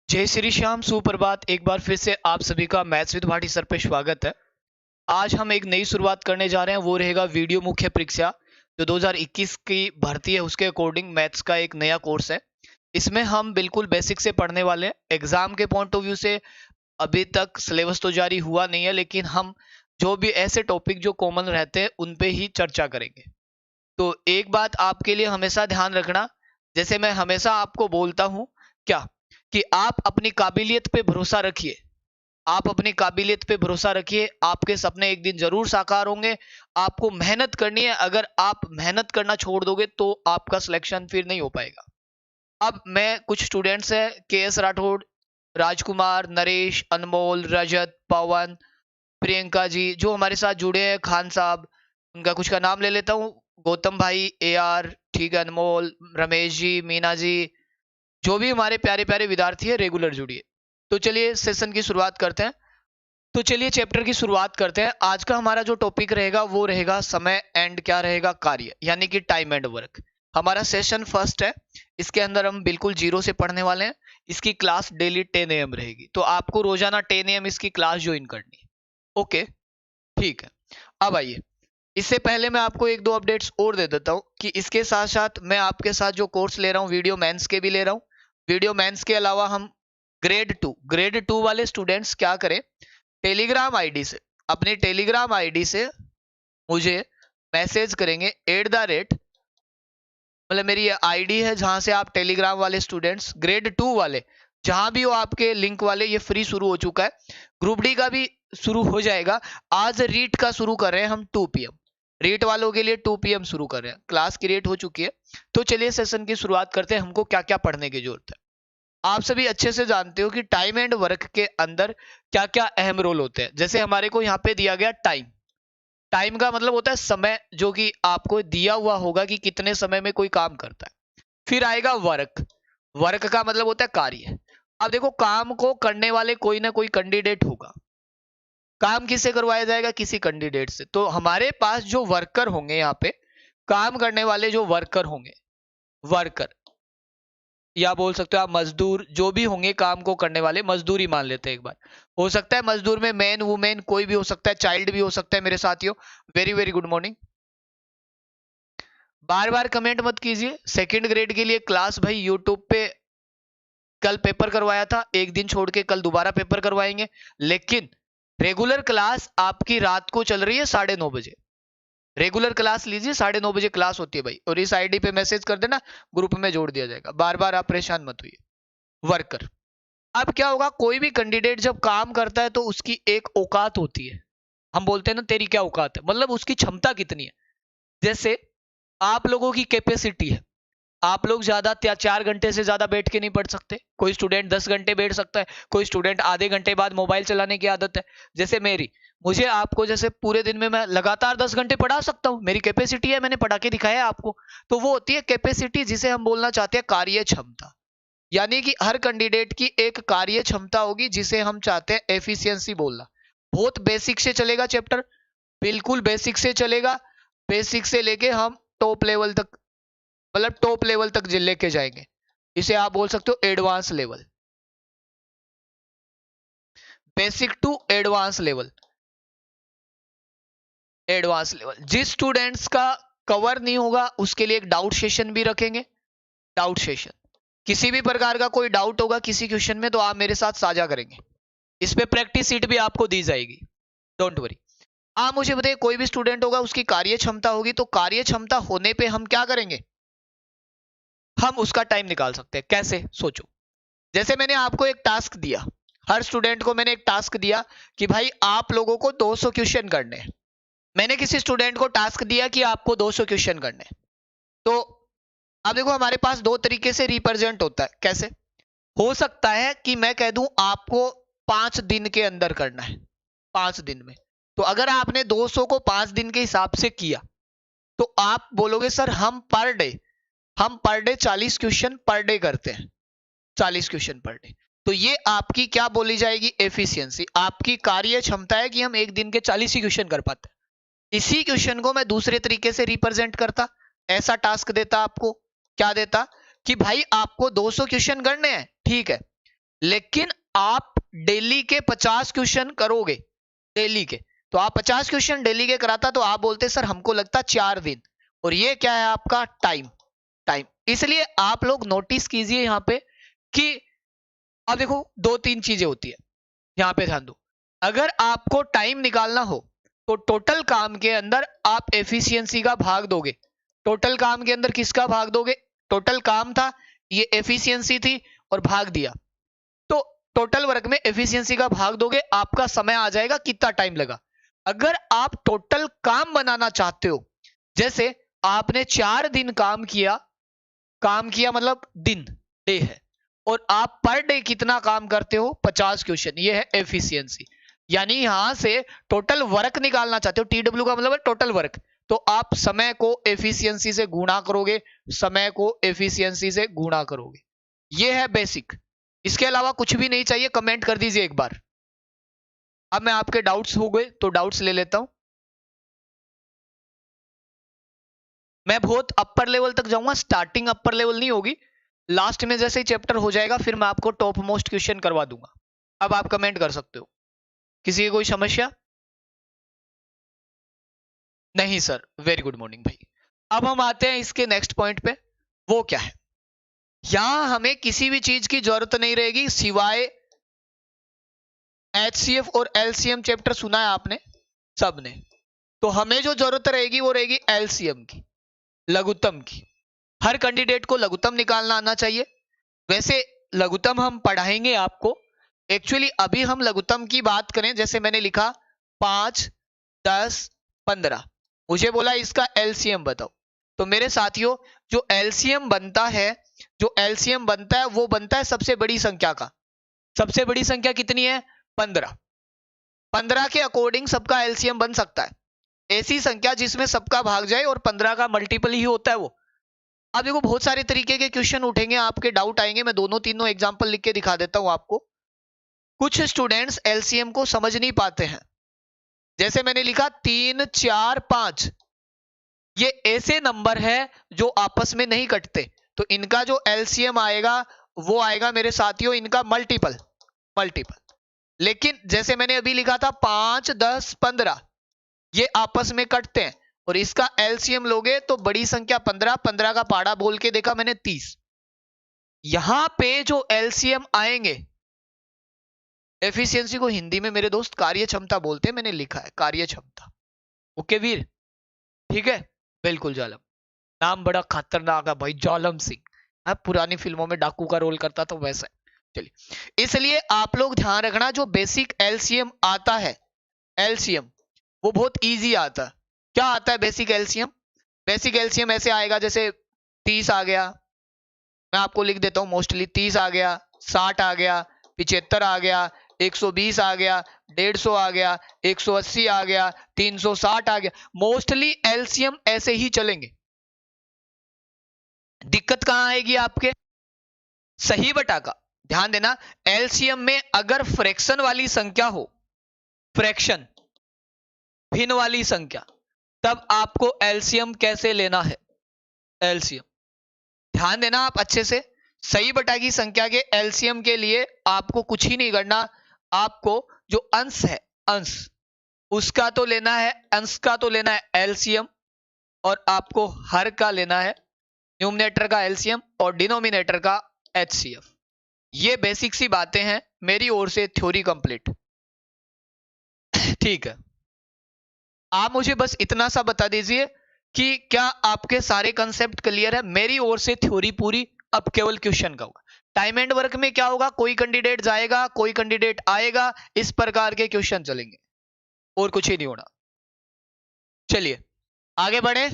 जय श्री श्याम, सुप्रभात। एक बार फिर से आप सभी का मैथ्स विद भाटी सर पे स्वागत है। आज हम एक नई शुरुआत करने जा रहे हैं, वो रहेगा वीडियो मुख्य परीक्षा जो 2021 की भर्ती है उसके अकॉर्डिंग मैथ्स का एक नया कोर्स है। इसमें हम बिल्कुल बेसिक से पढ़ने वाले हैं। एग्जाम के पॉइंट ऑफ व्यू से अभी तक सिलेबस तो जारी हुआ नहीं है, लेकिन हम जो भी ऐसे टॉपिक जो कॉमन रहते हैं उन पे ही चर्चा करेंगे। तो एक बात आपके लिए हमेशा ध्यान रखना, जैसे मैं हमेशा आपको बोलता हूं क्या, कि आप अपनी काबिलियत पे भरोसा रखिए। आप अपनी काबिलियत पे भरोसा रखिए, आपके सपने एक दिन जरूर साकार होंगे। आपको मेहनत करनी है। अगर आप मेहनत करना छोड़ दोगे तो आपका सिलेक्शन फिर नहीं हो पाएगा। अब मैं कुछ स्टूडेंट्स हैं, के एस राठौड़, राजकुमार, नरेश, अनमोल, रजत, पवन, प्रियंका जी जो हमारे साथ जुड़े हैं, खान साहब, उनका कुछ का नाम ले लेता हूँ, गौतम भाई, ए आर, ठीक है, अनमोल, रमेश जी, मीना जी, जो भी हमारे प्यारे प्यारे विद्यार्थी है रेगुलर जुड़िए। तो चलिए सेशन की शुरुआत करते हैं। तो चलिए चैप्टर की शुरुआत करते हैं। आज का हमारा जो टॉपिक रहेगा वो रहेगा समय एंड क्या रहेगा, कार्य, यानी कि टाइम एंड वर्क। हमारा सेशन फर्स्ट है। इसके अंदर हम बिल्कुल जीरो से पढ़ने वाले हैं। इसकी क्लास डेली 10 AM रहेगी, तो आपको रोजाना 10 AM इसकी क्लास ज्वाइन करनी है। ओके, ठीक है। अब आइए, इससे पहले मैं आपको एक दो अपडेट्स और दे देता हूं कि इसके साथ साथ मैं आपके साथ जो कोर्स ले रहा हूं वीडियो मेंस के भी ले रहा हूं। वीडियो मेंस के अलावा हम ग्रेड टू वाले स्टूडेंट्स क्या करें, टेलीग्राम आईडी से, अपनी टेलीग्राम आईडी से मुझे मैसेज करेंगे @ मतलब मेरी ये आईडी है जहां से आप टेलीग्राम वाले स्टूडेंट्स ग्रेड 2 वाले जहां भी हो, आपके लिंक वाले, ये फ्री शुरू हो चुका है। ग्रुप डी का भी शुरू हो जाएगा। आज रीट का शुरू कर रहे हैं हम 2 PM। रीट वालों के लिए 2 PM शुरू कर रहे हैं। क्लास की रेट हो चुकी है। तो चलिए सेशन की शुरुआत करते हैं। हमको क्या क्या पढ़ने की जरूरत है। आप सभी अच्छे से जानते हो कि टाइम एंड वर्क के अंदर क्या क्या अहम रोल होते हैं। जैसे हमारे को यहाँ पे दिया गया टाइम। टाइम का मतलब होता है समय, जो कि आपको दिया हुआ होगा कि कितने समय में कोई काम करता है। फिर आएगा वर्क। वर्क का मतलब होता है कार्य। अब देखो, काम को करने वाले कोई ना कोई कैंडिडेट होगा। काम किससे करवाया जाएगा, किसी कैंडिडेट से। तो हमारे पास जो वर्कर होंगे, यहाँ पे काम करने वाले जो वर्कर होंगे, वर्कर या बोल सकते हो आप मजदूर, जो भी होंगे काम को करने वाले, मजदूर ही मान लेते हैं एक बार। हो सकता है मजदूर में मैन वुमेन कोई भी हो सकता है, चाइल्ड भी हो सकता है मेरे साथियों। Very very good morning. बार बार कमेंट मत कीजिए। सेकंड ग्रेड के लिए क्लास भाई यूट्यूब पे कल पेपर करवाया था, एक दिन छोड़ के कल दोबारा पेपर करवाएंगे। लेकिन रेगुलर क्लास आपकी रात को चल रही है 9:30 बजे। रेगुलर क्लास लीजिए, 9:30 बजे क्लास होती है भाई। और इस आईडी पे मैसेज कर देना, ग्रुप में जोड़ दिया जाएगा। बार बार आप परेशान मत हुई। वर्कर। अब क्या होगा, कोई भी कैंडिडेट जब काम करता है तो उसकी एक औकात होती है। हम बोलते हैं ना, तेरी क्या औकात है, मतलब उसकी क्षमता कितनी है। जैसे आप लोगों की कैपेसिटी है, आप लोग ज्यादा 4 घंटे से ज्यादा बैठ के नहीं पढ़ सकते। कोई स्टूडेंट 10 घंटे बैठ सकता है, कोई स्टूडेंट आधे घंटे बाद मोबाइल चलाने की आदत है। जैसे मेरी, मुझे आपको जैसे पूरे दिन में मैं लगातार 10 घंटे पढ़ा सकता हूँ, मेरी कैपेसिटी है, मैंने पढ़ा के दिखाया है आपको। तो वो होती है कैपेसिटी, जिसे हम बोलना चाहते हैं कार्य क्षमता। यानी कि हर कैंडिडेट की एक कार्य क्षमता होगी, जिसे हम चाहते हैं एफिशिएंसी बोलना। बहुत बेसिक से चलेगा चैप्टर, बिल्कुल बेसिक से चलेगा। बेसिक से लेके हम टॉप लेवल तक, मतलब टॉप लेवल तक लेके जाएंगे। इसे आप बोल सकते हो advance level, basic to advance level. Advance level जिस स्टूडेंट्स का कवर नहीं होगा उसके लिए एक डाउट सेशन भी रखेंगे। डाउट सेशन, किसी भी प्रकार का कोई डाउट होगा किसी क्वेश्चन में तो आप मेरे साथ साझा करेंगे। इस पे प्रैक्टिस सीट भी आपको दी जाएगी, डोंट वरी। आप मुझे बताइए, कोई भी स्टूडेंट होगा उसकी कार्य क्षमता होगी, तो कार्य क्षमता होने पे हम क्या करेंगे, हम उसका टाइम निकाल सकते हैं। कैसे, सोचो। जैसे मैंने आपको एक टास्क दिया, हर स्टूडेंट को मैंने एक टास्क दिया कि भाई आप लोगों को 200 क्वेश्चन करने हैं। मैंने किसी स्टूडेंट को टास्क दिया कि आपको 200 क्वेश्चन करने हैं। तो अब देखो, हमारे पास दो तरीके से रिप्रेजेंट होता है। कैसे हो सकता है कि मैं कह दूं आपको 5 दिन के अंदर करना है, 5 दिन में। तो अगर आपने 200 को 5 दिन के हिसाब से किया तो आप बोलोगे सर हम per day 40 question per day करते हैं, 40 क्वेश्चन पर डे। तो ये आपकी क्या बोली जाएगी, एफिशिएंसी, आपकी कार्य क्षमता है कि हम एक दिन के 40 ही क्वेश्चन कर पाते हैं। इसी क्वेश्चन को मैं दूसरे तरीके से रिप्रेजेंट करता, ऐसा टास्क देता आपको। क्या देता कि भाई आपको 200 क्वेश्चन करने हैं, ठीक है, लेकिन आप डेली के 50 क्वेश्चन करोगे डेली के, तो आप 50 क्वेश्चन डेली के कराता तो आप बोलते सर हमको लगता 4 दिन, और ये क्या है आपका टाइम। इसलिए आप लोग नोटिस कीजिए यहां पे कि अब देखो 2-3 चीजें होती है, यहां पे ध्यान दो। अगर आपको टाइम निकालना हो तो टोटल काम के अंदर आप एफिशिएंसी का भाग दोगे। टोटल काम के अंदर किसका भाग दोगे? टोटल काम था, ये एफिशिएंसी थी, और भाग दिया, तो टोटल वर्क में एफिशिएंसी का भाग दोगे, आपका समय आ जाएगा कितना टाइम लगा। अगर आप टोटल काम बनाना चाहते हो, जैसे आपने 4 दिन काम किया मतलब दिन, डे है, और आप पर डे कितना काम करते हो? 50 क्वेश्चन, ये है एफिशिएंसी। यानी यहां से टोटल वर्क निकालना चाहते हो, टीडब्ल्यू का मतलब है टोटल वर्क, तो आप समय को एफिशिएंसी से गुणा करोगे, समय को एफिशिएंसी से गुणा करोगे। ये है बेसिक, इसके अलावा कुछ भी नहीं चाहिए। कमेंट कर दीजिए एक बार। अब मैं आपके डाउट्स हो गए तो डाउट्स ले लेता हूं। मैं बहुत अपर लेवल तक जाऊंगा, स्टार्टिंग अपर लेवल नहीं होगी, लास्ट में जैसे ही चैप्टर हो जाएगा फिर मैं आपको टॉप मोस्ट क्वेश्चन करवा दूंगा। अब आप कमेंट कर सकते हो। किसी की कोई समस्या? नहीं सर, वेरी गुड मॉर्निंग भाई। अब हम आते हैं इसके नेक्स्ट पॉइंट पे। वो क्या है? यहां हमें किसी भी चीज की जरूरत नहीं रहेगी सिवाय एचसीएफ और एलसीएम। चैप्टर सुना है आपने सबने, तो हमें जो जरूरत रहेगी वो रहेगी एलसीएम की, लघुत्तम की। हर कैंडिडेट को लघुत्तम निकालना आना चाहिए। वैसे लघुत्तम हम पढ़ाएंगे आपको। एक्चुअली अभी हम लघुत्तम की बात करें, जैसे मैंने लिखा 5, 10, 15, मुझे बोला इसका एलसीएम बताओ। तो मेरे साथियों जो एलसीएम बनता है, वो बनता है सबसे बड़ी संख्या का। सबसे बड़ी संख्या कितनी है? 15। 15 के अकॉर्डिंग सबका एलसीएम बन सकता है। ऐसी संख्या जिसमें सबका भाग जाए और 15 का मल्टीपल ही होता है वो। अब देखो बहुत सारे तरीके के क्वेश्चन उठेंगे, आपके डाउट आएंगे। मैं दोनों तीनों एग्जांपल लिख के दिखा देता हूं आपको। कुछ स्टूडेंट्स एलसीएम को समझ नहीं पाते हैं। जैसे मैंने लिखा 3, 4, 5, ये ऐसे नंबर है जो आपस में नहीं कटते, तो इनका जो एलसीएम आएगा वो आएगा मेरे साथियों इनका मल्टीपल। लेकिन जैसे मैंने अभी लिखा था 5, 10, 15, ये आपस में कटते हैं, और इसका एलसीएम लोगे तो बड़ी संख्या 15, 15 का पाड़ा बोल के देखा मैंने 30। यहां पे जो एलसीएम आएंगे, एफिशिएंसी को हिंदी में मेरे दोस्त कार्य क्षमता बोलते हैं, मैंने लिखा है कार्य क्षमता। ओके वीर, ठीक है, बिल्कुल। जालम नाम बड़ा खतरनाक है भाई, जालम सिंह। पुरानी फिल्मों में डाकू का रोल करता था वैसा। चलिए, इसलिए आप लोग ध्यान रखना, जो बेसिक एलसीएम आता है, एलसीएम वो बहुत इजी आता है। क्या आता है बेसिक एलसीएम? बेसिक एलसीएम ऐसे आएगा, जैसे 30 आ गया, मैं आपको लिख देता हूं मोस्टली। 30 आ गया, 60 आ गया, 75 आ गया, 120 आ गया, 150 आ गया, 180 आ गया, 360 आ गया। मोस्टली एलसीएम ऐसे ही चलेंगे। दिक्कत कहां आएगी आपके? सही बटा का। ध्यान देना, एलसीएम में अगर फ्रैक्शन वाली संख्या हो, फ्रैक्शन भिन्न वाली संख्या, तब आपको एलसीएम कैसे लेना है? एलसीएम ध्यान देना आप अच्छे से। सही बटा की संख्या के एलसीएम के लिए आपको कुछ ही नहीं करना, आपको जो अंश है, अंश उसका तो लेना है, अंश का तो लेना है एलसीएम, और आपको हर का लेना है न्यूमरेटर का एलसीएम और डिनोमिनेटर का एचसीएफ। ये बेसिक सी बातें हैं मेरी ओर से, थ्योरी कंप्लीट। ठीक है, आप मुझे बस इतना सा बता दीजिए कि क्या आपके सारे कंसेप्ट क्लियर है? मेरी ओर से थ्योरी पूरी, अब केवल क्वेश्चन का होगा। टाइम एंड वर्क में क्या होगा, कोई कैंडिडेट जाएगा, कोई कैंडिडेट आएगा, इस प्रकार के क्वेश्चन चलेंगे, और कुछ ही नहीं होना। चलिए आगे बढ़े।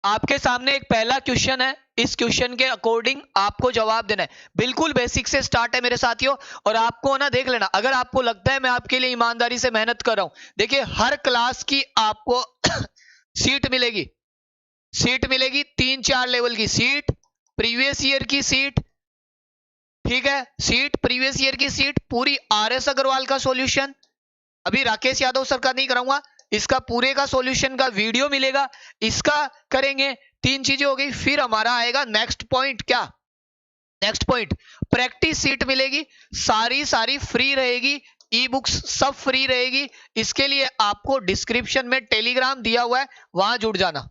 आपके सामने एक पहला क्वेश्चन है, इस क्वेश्चन के अकॉर्डिंग आपको जवाब देना है। बिल्कुल बेसिक से स्टार्ट है मेरे साथियों, और आपको ना देख लेना, अगर आपको लगता है मैं आपके लिए ईमानदारी से मेहनत कर रहा हूं, देखिए हर क्लास की आपको सीट मिलेगी, 3-4 लेवल की सीट, प्रीवियस ईयर की सीट, ठीक है, सीट प्रीवियस ईयर की सीट, पूरी आरएस अग्रवाल का सॉल्यूशन, अभी राकेश यादव सर का नहीं कराऊंगा, इसका पूरे का सॉल्यूशन का वीडियो मिलेगा, इसका करेंगे। 3 चीजें हो गई। फिर हमारा आएगा नेक्स्ट पॉइंट, क्या? नेक्स्ट पॉइंट, प्रैक्टिस सीट मिलेगी, सारी फ्री रहेगी, ई बुक्स सब फ्री रहेगी। इसके लिए आपको डिस्क्रिप्शन में टेलीग्राम दिया हुआ है, वहां जुड़ जाना।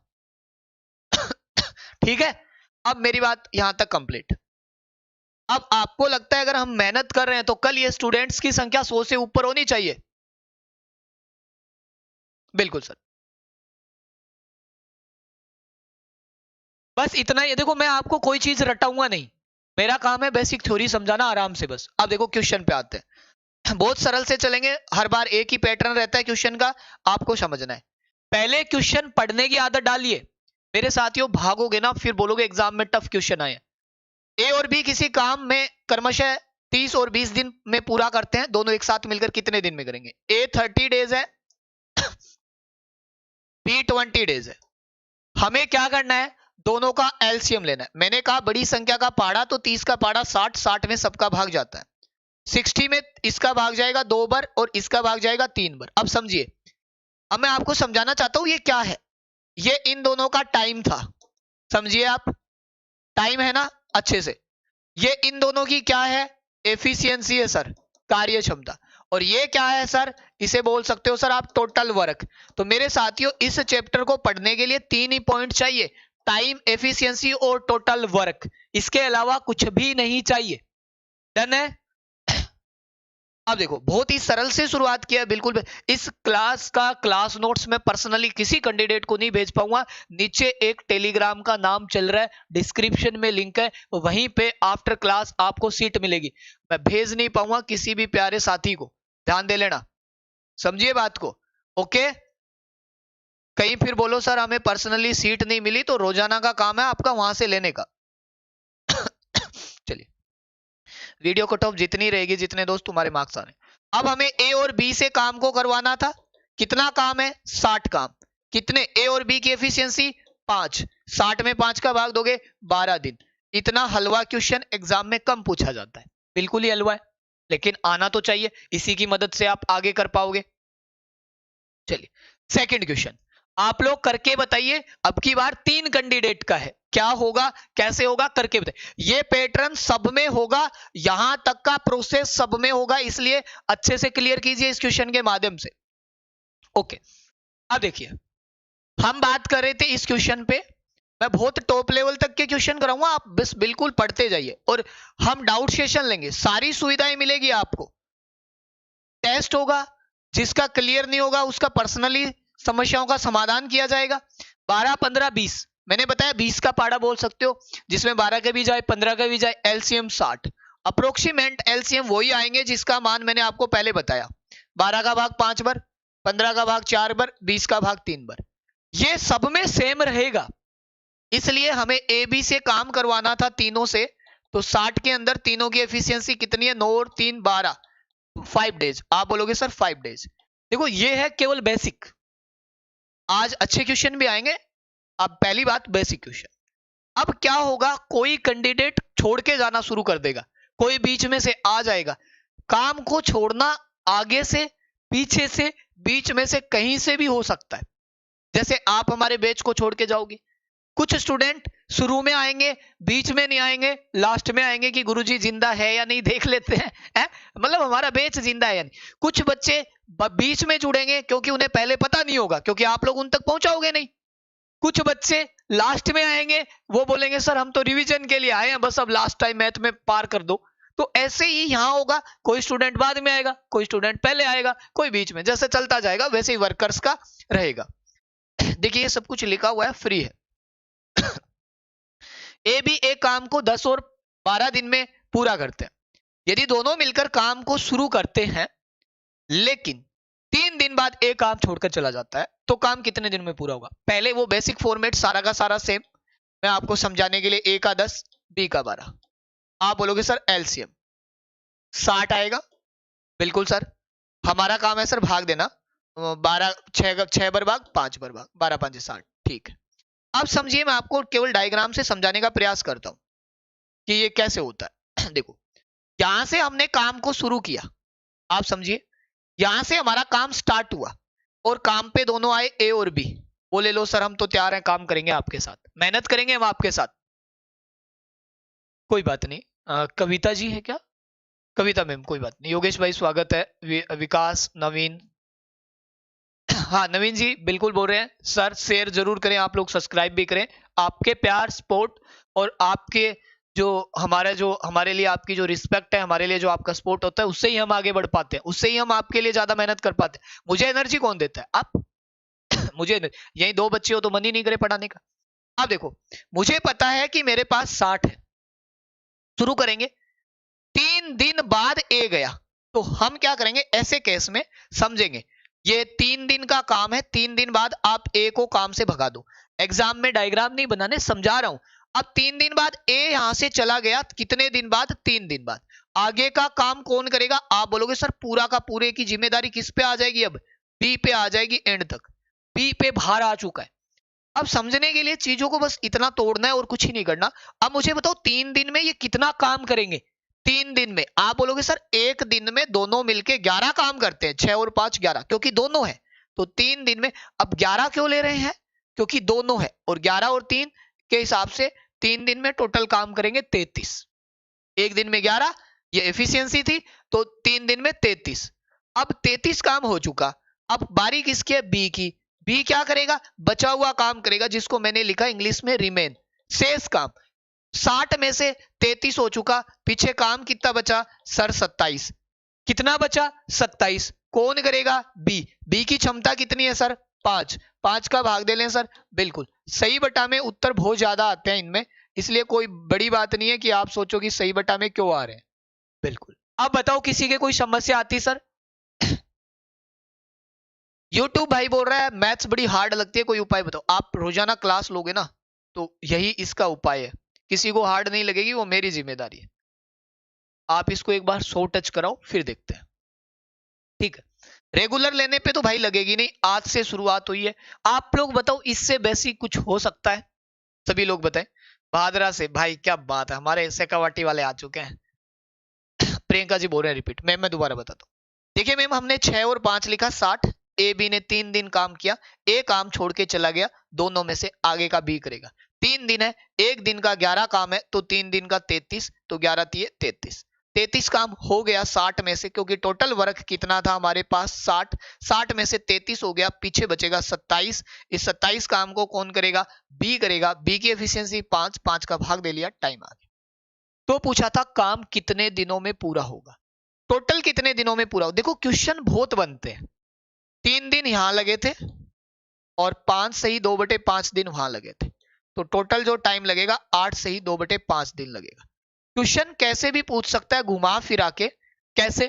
ठीक है, अब मेरी बात यहां तक कंप्लीट। अब आपको लगता है अगर हम मेहनत कर रहे हैं तो कल ये स्टूडेंट्स की संख्या 100 से ऊपर होनी चाहिए? बिल्कुल सर, बस इतना ही। देखो मैं आपको कोई चीज रटाऊंगा नहीं, मेरा काम है बेसिक थ्योरी समझाना आराम से बस। अब देखो क्वेश्चन पे आते हैं, बहुत सरल से चलेंगे, हर बार एक ही पैटर्न रहता है क्वेश्चन का, आपको समझना है। पहले क्वेश्चन पढ़ने की आदत डालिए मेरे साथियों, भागोगे ना फिर बोलोगे एग्जाम में टफ क्वेश्चन आए। ए और बी किसी काम में क्रमशः 30 और 20 दिन में पूरा करते हैं, दोनों एक साथ मिलकर कितने दिन में करेंगे? ए 30 डेज है, बी 20 डेज है। हमें क्या करना है, दोनों का एलसीएम लेना है। मैंने कहा बड़ी संख्या का पाड़ा तो 30 का पाड़ा 60, 60 में सबका भाग जाता है, 60 में इसका भाग जाएगा 2 बार और इसका भाग जाएगा 3 बार। अब समझिए, अब मैं आपको समझाना चाहता हूं ये क्या है। ये इन दोनों का टाइम था, समझिए आप, टाइम है ना अच्छे से। ये इन दोनों की क्या है, एफिशिएंसी है सर, कार्य क्षमता। और ये क्या है सर, इसे बोल सकते हो सर आप टोटल वर्क। तो मेरे साथियों इस चैप्टर को पढ़ने के लिए 3 ही पॉइंट चाहिए, टाइम, एफिशिएंसी और टोटल वर्क, इसके अलावा कुछ भी नहीं चाहिए। डन है? अब देखो बहुत ही सरल से शुरुआत किया है, बिल्कुल। इस क्लास का क्लास नोट्स मैं पर्सनली किसी कैंडिडेट को नहीं भेज पाऊंगा, नीचे एक टेलीग्राम का नाम चल रहा है, डिस्क्रिप्शन में लिंक है, वहीं पे आफ्टर क्लास आपको सीट मिलेगी। मैं भेज नहीं पाऊंगा किसी भी प्यारे साथी को, ध्यान दे लेना, समझिए बात को। ओके, कहीं फिर बोलो सर हमें पर्सनली सीट नहीं मिली, तो रोजाना का काम है आपका वहां से लेने का। चलिए, वीडियो कट ऑफ जितनी रहेगी जितने दोस्त तुम्हारे मार्क्स आ रहे हैं। अब हमें ए और बी से काम को करवाना था, कितना काम है, 60 काम। कितने, ए और बी की एफिशिएंसी 5, 60 में 5 का भाग दोगे 12 दिन। इतना हलवा क्वेश्चन एग्जाम में कम पूछा जाता है, बिल्कुल ही हलवा है, लेकिन आना तो चाहिए, इसी की मदद से आप आगे कर पाओगे। चलिए सेकंड क्वेश्चन, आप लोग करके बताइए। अब की बार 3 कैंडिडेट का है, क्या होगा कैसे होगा करके बताइए। ये पैटर्न सब में होगा, यहां तक का प्रोसेस सब में होगा, इसलिए अच्छे से क्लियर कीजिए इस क्वेश्चन के माध्यम से। ओके, अब देखिए हम बात कर रहे थे इस क्वेश्चन पे, मैं बहुत टॉप लेवल तक के क्वेश्चन कराऊंगा, आप बस बिल्कुल पढ़ते जाइए। और हम डाउट सेशन लेंगे, सारी सुविधाएं मिलेगी आपको, टेस्ट होगा, जिसका क्लियर नहीं होगा उसका पर्सनली समस्याओं का समाधान किया जाएगा। 12, 15, 20, मैंने बताया 20 का पाड़ा बोल सकते हो, जिसमें 12 का भी जाए 15 का भी जाए, एलसीएम 60। अप्रोक्सीमेट एलसीएम वही आएंगे जिसका मान मैंने आपको पहले बताया, 12 का भाग 5 बार, 15 का भाग 4 बार, 20 का भाग 3 बार, ये सब में सेम रहेगा। इसलिए हमें ए बी से काम करवाना था तीनों से, तो 60 के अंदर तीनों की एफिशिएंसी कितनी है, 9 और 3 12, 5 डेज। आप बोलोगे सर 5 डेज, देखो ये है केवल बेसिक, आज अच्छे क्वेश्चन भी आएंगे। अब पहली बात बेसिक क्वेश्चन, अब क्या होगा, कोई कैंडिडेट छोड़ के जाना शुरू कर देगा, कोई बीच में से आ जाएगा। काम को छोड़ना आगे से, पीछे से, बीच में से, कहीं से भी हो सकता है। जैसे आप हमारे बैच को छोड़ के जाओगे, कुछ स्टूडेंट शुरू में आएंगे, बीच में नहीं आएंगे, लास्ट में आएंगे कि गुरुजी जिंदा है या नहीं देख लेते हैं, है? मतलब हमारा बैच जिंदा है या नहीं। कुछ बच्चे बीच में जुड़ेंगे क्योंकि उन्हें पहले पता नहीं होगा, क्योंकि आप लोग उन तक पहुंचाओगे नहीं। कुछ बच्चे लास्ट में आएंगे, वो बोलेंगे सर हम तो रिवीजन के लिए आए हैं, बस अब लास्ट टाइम मैथ में पार कर दो। तो ऐसे ही यहां होगा, कोई स्टूडेंट बाद में आएगा, कोई स्टूडेंट पहले आएगा, कोई बीच में, जैसे चलता जाएगा वैसे ही वर्कर्स का रहेगा। देखिए ये सब कुछ लिखा हुआ है, फ्री है। ए भी एक काम को 10 और 12 दिन में पूरा करते हैं। यदि दोनों मिलकर काम को शुरू करते हैं, लेकिन 3 दिन बाद एक काम छोड़कर चला जाता है, तो काम कितने दिन में पूरा होगा? पहले वो बेसिक फॉर्मेट सारा का सारा सेम, मैं आपको समझाने के लिए, ए का 10, बी का 12। आप बोलोगे सर एलसीएम 60 आएगा, बिल्कुल सर, हमारा काम है सर भाग देना, 12 6 बार भाग, 5 बार भाग, 12 5 60, ठीक है। अब समझिए, मैं आपको केवल डायग्राम से समझाने का प्रयास करता हूं कि ये कैसे होता है। देखो यहां से हमने काम को शुरू किया, आप समझिए, यहां से हमारा काम स्टार्ट हुआ और काम पे दोनों आए ए और बी, बोले लो सर हम तो तैयार हैं, काम करेंगे आपके साथ, मेहनत करेंगे हम आपके साथ। कोई बात नहीं, कविता जी है क्या? कविता मैम, कोई बात नहीं। योगेश भाई स्वागत है। विकास, नवीन। हाँ नवीन जी बिल्कुल बोल रहे हैं सर, शेयर जरूर करें आप लोग, सब्सक्राइब भी करें। आपके प्यार, सपोर्ट और आपके जो हमारे लिए आपकी जो रिस्पेक्ट है, हमारे लिए जो आपका सपोर्ट होता है, उससे ही हम आगे बढ़ पाते हैं, उससे ही हम आपके लिए ज्यादा मेहनत कर पाते हैं। मुझे एनर्जी कौन देता है? आप। मुझे यही 2 बच्चे हो तो मन ही नहीं करे पढ़ाने का। आप देखो, मुझे पता है कि मेरे पास 60 है, शुरू करेंगे। 3 दिन बाद ए गया तो हम क्या करेंगे? ऐसे केस में समझेंगे, ये 3 दिन का काम है, 3 दिन बाद आप ए को काम से भगा दो। एग्जाम में डायग्राम नहीं बनाने, समझा रहा हूं। अब 3 दिन बाद ए यहां से चला गया, कितने दिन बाद? 3 दिन बाद। आगे का काम कौन करेगा? आप बोलोगे सर पूरा का पूरे की जिम्मेदारी किस पे आ जाएगी? अब बी पे आ जाएगी, एंड तक बी पे भार आ चुका है। अब समझने के लिए चीजों को बस इतना तोड़ना है और कुछ ही नहीं करना। अब मुझे बताओ 3 दिन में ये कितना काम करेंगे? 3 दिन में आप बोलोगे सर एक दिन में दोनों मिलके 11 काम करते हैं, 6 और 5 11, क्योंकि दोनों है तो 3 दिन में। अब 11 क्यों ले रहे हैं? क्योंकि दोनों है, और 11 और 3 के हिसाब से 3 दिन में टोटल काम करेंगे 33। एक दिन में 11, ये एफिशिएंसी थी, तो 3 दिन में 33। अब 33 काम हो चुका। अब बारी किसकी है? बी की। बी क्या करेगा? बचा हुआ काम करेगा, जिसको मैंने लिखा इंग्लिश में रिमेन, शेष काम। 60 में से 33 हो चुका, पीछे काम कितना बचा सर? 27। कितना बचा? 27। कौन करेगा? बी। बी की क्षमता कितनी है सर? 5। 5 का भाग दे लें सर। बिल्कुल सही बटा में उत्तर बहुत ज्यादा आते हैं इनमें, इसलिए कोई बड़ी बात नहीं है कि आप सोचो कि सही बटा में क्यों आ रहे हैं। बिल्कुल। अब बताओ किसी के कोई समस्या आती सर? यूट्यूब भाई बोल रहा है मैथ्स बड़ी हार्ड लगती है, कोई उपाय बताओ। आप रोजाना क्लास लोगे ना तो यही इसका उपाय है। किसी को हार्ड नहीं लगेगी, वो मेरी जिम्मेदारी है। आप इसको एक बार 100 टच कराओ, फिर देखते हैं। ठीक है, रेगुलर लेने पे तो भाई लगेगी नहीं, आज से शुरुआत हुई है। आप लोग बताओ इससे बेसिक कुछ हो सकता है? सभी लोग बताएं। भादरा से भाई क्या बात है, हमारे सेकावाटी वाले आ चुके हैं। प्रियंका जी बोल रहे हैं रिपीट। मैं दोबारा बताता हूँ। देखिए मैम, हमने 6 और 5 लिखा 60। ए बी ने 3 दिन काम किया, ए काम छोड़ के चला गया, दोनों में से आगे का बी करेगा। 3 दिन है, एक दिन का 11 काम है, तो 3 दिन का 33, तो 11 तिये 33। 33 काम हो गया 60 में से, क्योंकि टोटल वर्क कितना था हमारे पास? 60। 60 में से 33 हो गया, पीछे बचेगा 27। इस 27 काम को कौन करेगा? बी करेगा। बी की एफिशिएंसी 5, 5 का भाग दे लिया, टाइम आ गया। तो पूछा था काम कितने दिनों में पूरा होगा, टोटल कितने दिनों में पूरा हो। देखो क्वेश्चन बहुत बनते हैं। 3 दिन यहां लगे थे और 5 से ही 2/5 दिन वहां लगे थे, तो टोटल जो टाइम लगेगा 8 से ही 2/5 दिन लगेगा। क्वेश्चन कैसे भी पूछ सकता है, घुमा फिरा के। कैसे?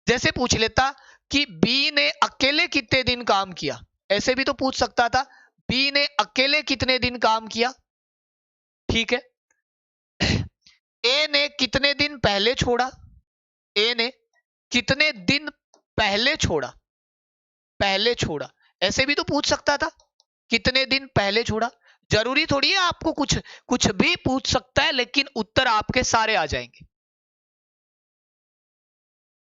जैसे पूछ लेता कि बी ने अकेले कितने दिन काम किया, ऐसे भी तो पूछ सकता था। बी ने अकेले कितने दिन काम किया, ठीक है। ए ने कितने दिन पहले छोड़ा, ए ने कितने दिन पहले छोड़ा, पहले छोड़ा, ऐसे भी तो पूछ सकता था। कितने दिन पहले छोड़ा। जरूरी थोड़ी है आपको, कुछ कुछ भी पूछ सकता है, लेकिन उत्तर आपके सारे आ जाएंगे।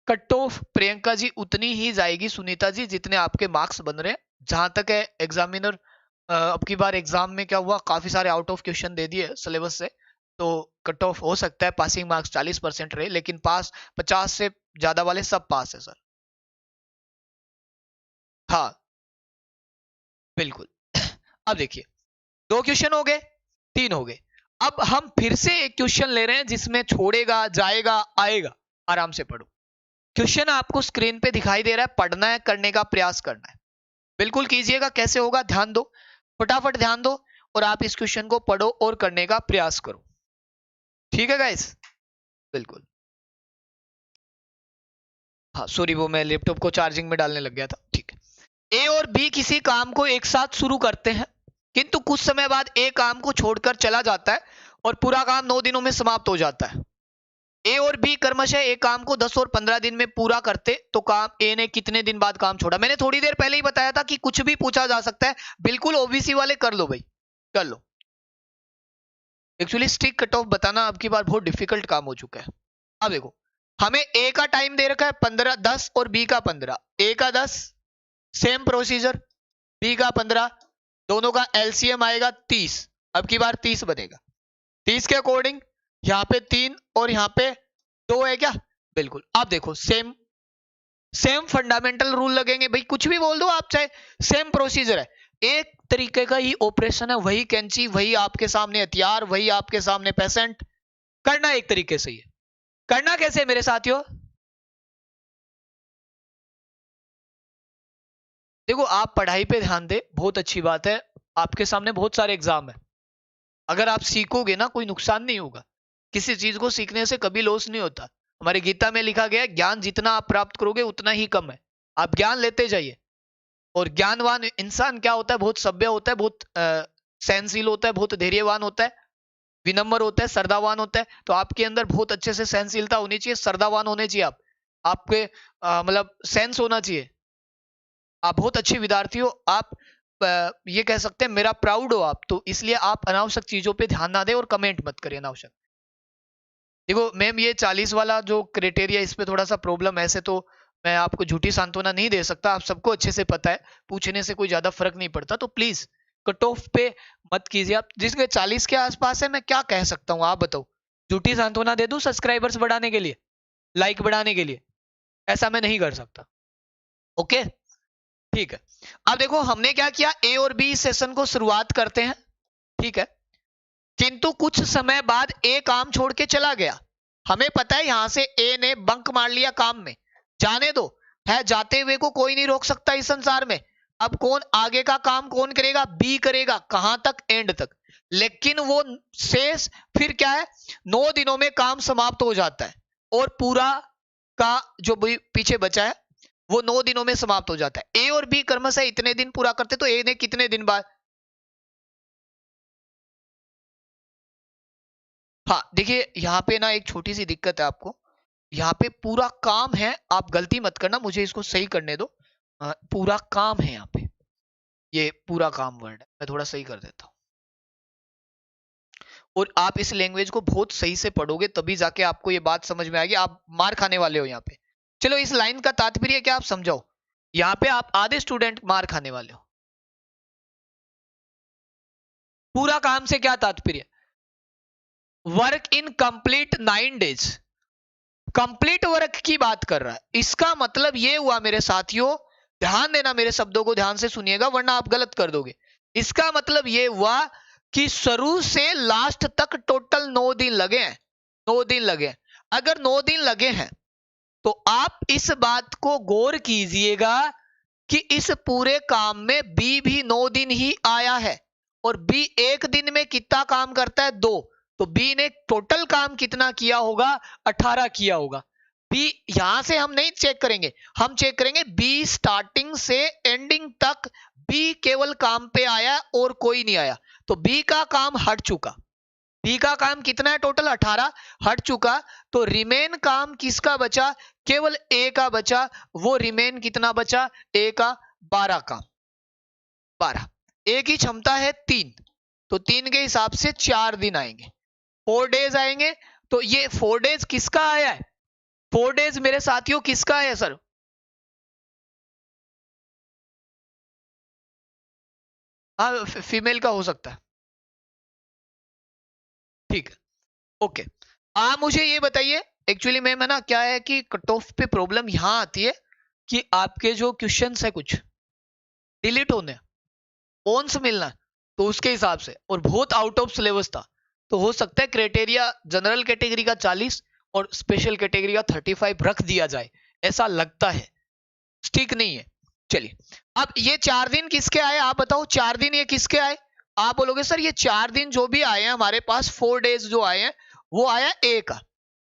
कट ऑफ प्रियंका जी उतनी ही जाएगी सुनीता जी जितने आपके मार्क्स बन रहे हैं। जहां तक है एग्जामिनर, अब की बार एग्जाम में क्या हुआ, काफी सारे आउट ऑफ क्वेश्चन दे दिए सिलेबस से, तो कट ऑफ हो सकता है पासिंग मार्क्स 40% रहे, लेकिन पास 50 से ज्यादा वाले सब पास है सर। हाँ बिल्कुल। अब देखिए, 2 क्वेश्चन हो गए, 3 हो गए। अब हम फिर से एक क्वेश्चन ले रहे हैं जिसमें छोड़ेगा जाएगा आएगा। आराम से पढ़ो, क्वेश्चन आपको स्क्रीन पे दिखाई दे रहा है, पढ़ना है, करने का प्रयास करना है। बिल्कुल कीजिएगा, कैसे होगा ध्यान दो, फटाफट ध्यान दो, और आप इस क्वेश्चन को पढ़ो और करने का प्रयास करो। ठीक है गाइस? बिल्कुल। हाँ सॉरी, वो मैं लैपटॉप को चार्जिंग में डालने लग गया था। ठीक है, ए और बी किसी काम को एक साथ शुरू करते हैं, किंतु कुछ समय बाद ए काम को छोड़कर चला जाता है और पूरा काम 9 दिनों में समाप्त हो जाता है। ए और बी क्रमशः एक काम को 10 और 15 दिन में पूरा करते, तो काम ए ने कितने दिन बाद काम छोड़ा। मैंने थोड़ी देर पहले ही बताया था कि कुछ भी पूछा जा सकता है। बिल्कुल ओबीसी वाले कर लो भाई, कर लो। एक्चुअली स्टिक कट ऑफ बताना अब की बार बहुत डिफिकल्ट काम हो चुका है। अब देखो, हमें ए का टाइम दे रखा है 15 10 और बी का 15। ए का 10, सेम प्रोसीजर, बी का 15, दोनों का एलसीएम आएगा 30। अब की बार 30 बनेगा। 30 के अकॉर्डिंग यहाँ पे 3 और यहाँ पे 2 है क्या? बिल्कुल। आप देखो सेम फंडामेंटल रूल लगेंगे भाई, कुछ भी बोल दो आप, चाहे सेम प्रोसीजर है, एक तरीके का ही ऑपरेशन है, वही कैंची, वही आपके सामने हथियार, वही आपके सामने पेशेंट, करना एक तरीके से ही है। करना कैसे है मेरे साथियों? देखो आप पढ़ाई पे ध्यान दे, बहुत अच्छी बात है, आपके सामने बहुत सारे एग्जाम है, अगर आप सीखोगे ना कोई नुकसान नहीं होगा, किसी चीज को सीखने से कभी लॉस नहीं होता। हमारे गीता में लिखा गया है ज्ञान जितना आप प्राप्त करोगे उतना ही कम है, आप ज्ञान लेते जाइए। और ज्ञानवान इंसान क्या होता है? बहुत सभ्य होता है, बहुत सहनशील होता है, बहुत धैर्यवान होता है, विनम्र होता है, श्रद्धावान होता है। तो आपके अंदर बहुत अच्छे से सहनशीलता होनी चाहिए, श्रद्धावान होने चाहिए, आप आपके मतलब सेंस होना चाहिए, आप बहुत अच्छे विद्यार्थी हो, आप ये कह सकते हैं मेरा प्राउड हो आप, तो इसलिए आप अनावश्यक चीजों पे ध्यान ना दें और कमेंट मत करिए अनावश्यक। देखो मैम ये 40 वाला जो क्राइटेरिया, इस पे थोड़ा सा प्रॉब्लम, ऐसे तो मैं आपको झूठी सांत्वना नहीं दे सकता, आप सबको अच्छे से पता है, पूछने से कोई ज्यादा फर्क नहीं पड़ता, तो प्लीज कट ऑफ पे मत कीजिए आप। जिसके 40 के आसपास है, मैं क्या कह सकता हूँ आप बताओ? झूठी सांत्वना दे दूं सब्सक्राइबर्स बढ़ाने के लिए, लाइक बढ़ाने के लिए? ऐसा मैं नहीं कर सकता। ओके ठीक है। अब देखो हमने क्या किया, ए और बी सेशन को शुरुआत करते हैं, ठीक है। किंतु कुछ समय बाद ए काम छोड़ के चला गया, हमें पता है यहां से ए ने बंक मार लिया काम में, जाने दो, है जाते हुए को कोई नहीं रोक सकता इस संसार में। अब कौन आगे का काम कौन करेगा? बी करेगा, कहां तक? एंड तक। लेकिन वो शेष फिर क्या है, 9 दिनों में काम समाप्त हो जाता है, और पूरा का जो पीछे बचा है वो 9 दिनों में समाप्त हो जाता है। ए और बी क्रमशः इतने दिन पूरा करते, तो ए ने कितने दिन बाद? हाँ देखिए यहाँ पे ना एक छोटी सी दिक्कत है आपको, यहाँ पे पूरा काम है, आप गलती मत करना, मुझे इसको सही करने दो। पूरा काम है यहाँ पे, ये पूरा काम वर्ड है, मैं थोड़ा सही कर देता हूँ। और आप इस लैंग्वेज को बहुत सही से पढ़ोगे तभी जाके आपको ये बात समझ में आएगी, आप मार खाने वाले हो यहाँ पे। चलो इस लाइन का तात्पर्य क्या आप समझाओ, यहाँ पे आप आधे स्टूडेंट मार खाने वाले हो। पूरा काम से क्या तात्पर्य? Work in complete 9 days, complete work की बात कर रहा है। इसका मतलब ये हुआ मेरे साथियों, ध्यान देना, मेरे शब्दों को ध्यान से सुनिएगा वरना आप गलत कर दोगे। इसका मतलब ये हुआ कि शुरू से लास्ट तक टोटल 9 दिन लगे हैं, 9 दिन लगे हैं। अगर 9 दिन लगे हैं तो आप इस बात को गौर कीजिएगा कि इस पूरे काम में बी भी 9 दिन ही आया है, और बी एक दिन में कितना काम करता है? 2। तो बी ने टोटल काम कितना किया होगा? 18 किया होगा। बी यहां से हम नहीं चेक करेंगे, हम चेक करेंगे बी स्टार्टिंग से एंडिंग तक बी केवल काम पे आया और कोई नहीं आया, तो बी का काम हट चुका। बी का काम कितना है? टोटल 18 हट चुका, तो रिमेन काम किसका बचा? केवल ए का बचा। वो रिमेन कितना बचा? ए का 12 काम, 12। ए की क्षमता है 3, तो 3 के हिसाब से 4 दिन आएंगे, 4 डेज आएंगे। तो ये 4 डेज किसका आया है? 4 डेज मेरे साथियों किसका है सर? हाँ फीमेल का हो सकता है, ठीक है ओके। मुझे ये बताइए, एक्चुअली मैम है ना, क्या है कि कट ऑफ पे प्रॉब्लम यहां आती है कि आपके जो क्वेश्चंस है कुछ डिलीट होने, ऑन्स मिलना है, तो उसके हिसाब से, और बहुत आउट ऑफ सिलेबस था, तो हो सकता है क्राइटेरिया जनरल कैटेगरी का 40 और स्पेशल कैटेगरी का 35 रख दिया जाए, ऐसा लगता है, ठीक नहीं है। चलिए अब ये 4 दिन किसके आए आप बताओ? 4 दिन ये किसके आए? आप बोलोगे सर ये 4 दिन जो भी आए हैं हमारे पास, 4 डेज जो आए हैं वो आया ए का।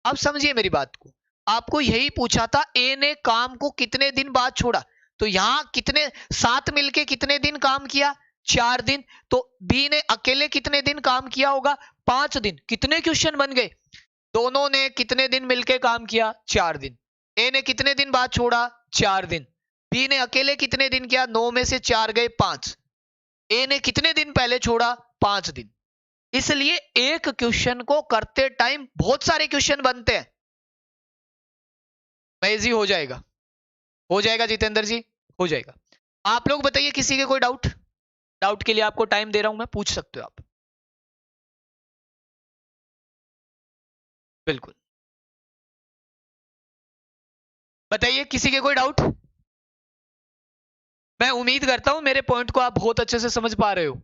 अब समझिए मेरी बात को, आपको यही पूछा था ए ने काम को कितने दिन बाद छोड़ा, तो यहां कितने साथ मिलके कितने दिन काम किया? 4 दिन। तो बी ने अकेले कितने दिन काम किया होगा? 5 दिन। कितने क्वेश्चन बन गए? दोनों ने कितने दिन मिलके काम किया? 4 दिन। ए ने कितने दिन बाद छोड़ा? 4 दिन। बी ने अकेले कितने दिन किया? 9 में से 4 गए 5। ए ने कितने दिन पहले छोड़ा? 5 दिन। इसलिए एक क्वेश्चन को करते टाइम बहुत सारे क्वेश्चन बनते हैं। इजी हो जाएगा, हो जाएगा जितेंद्र जी, हो जाएगा। आप लोग बताइए किसी के कोई डाउट? डाउट के लिए आपको टाइम दे रहा हूं मैं, पूछ सकते हो आप। बिल्कुल। बताइए, किसी के कोई डाउट? मैं उम्मीद करता हूं मेरे पॉइंट को आप बहुत अच्छे से समझ पा रहे हो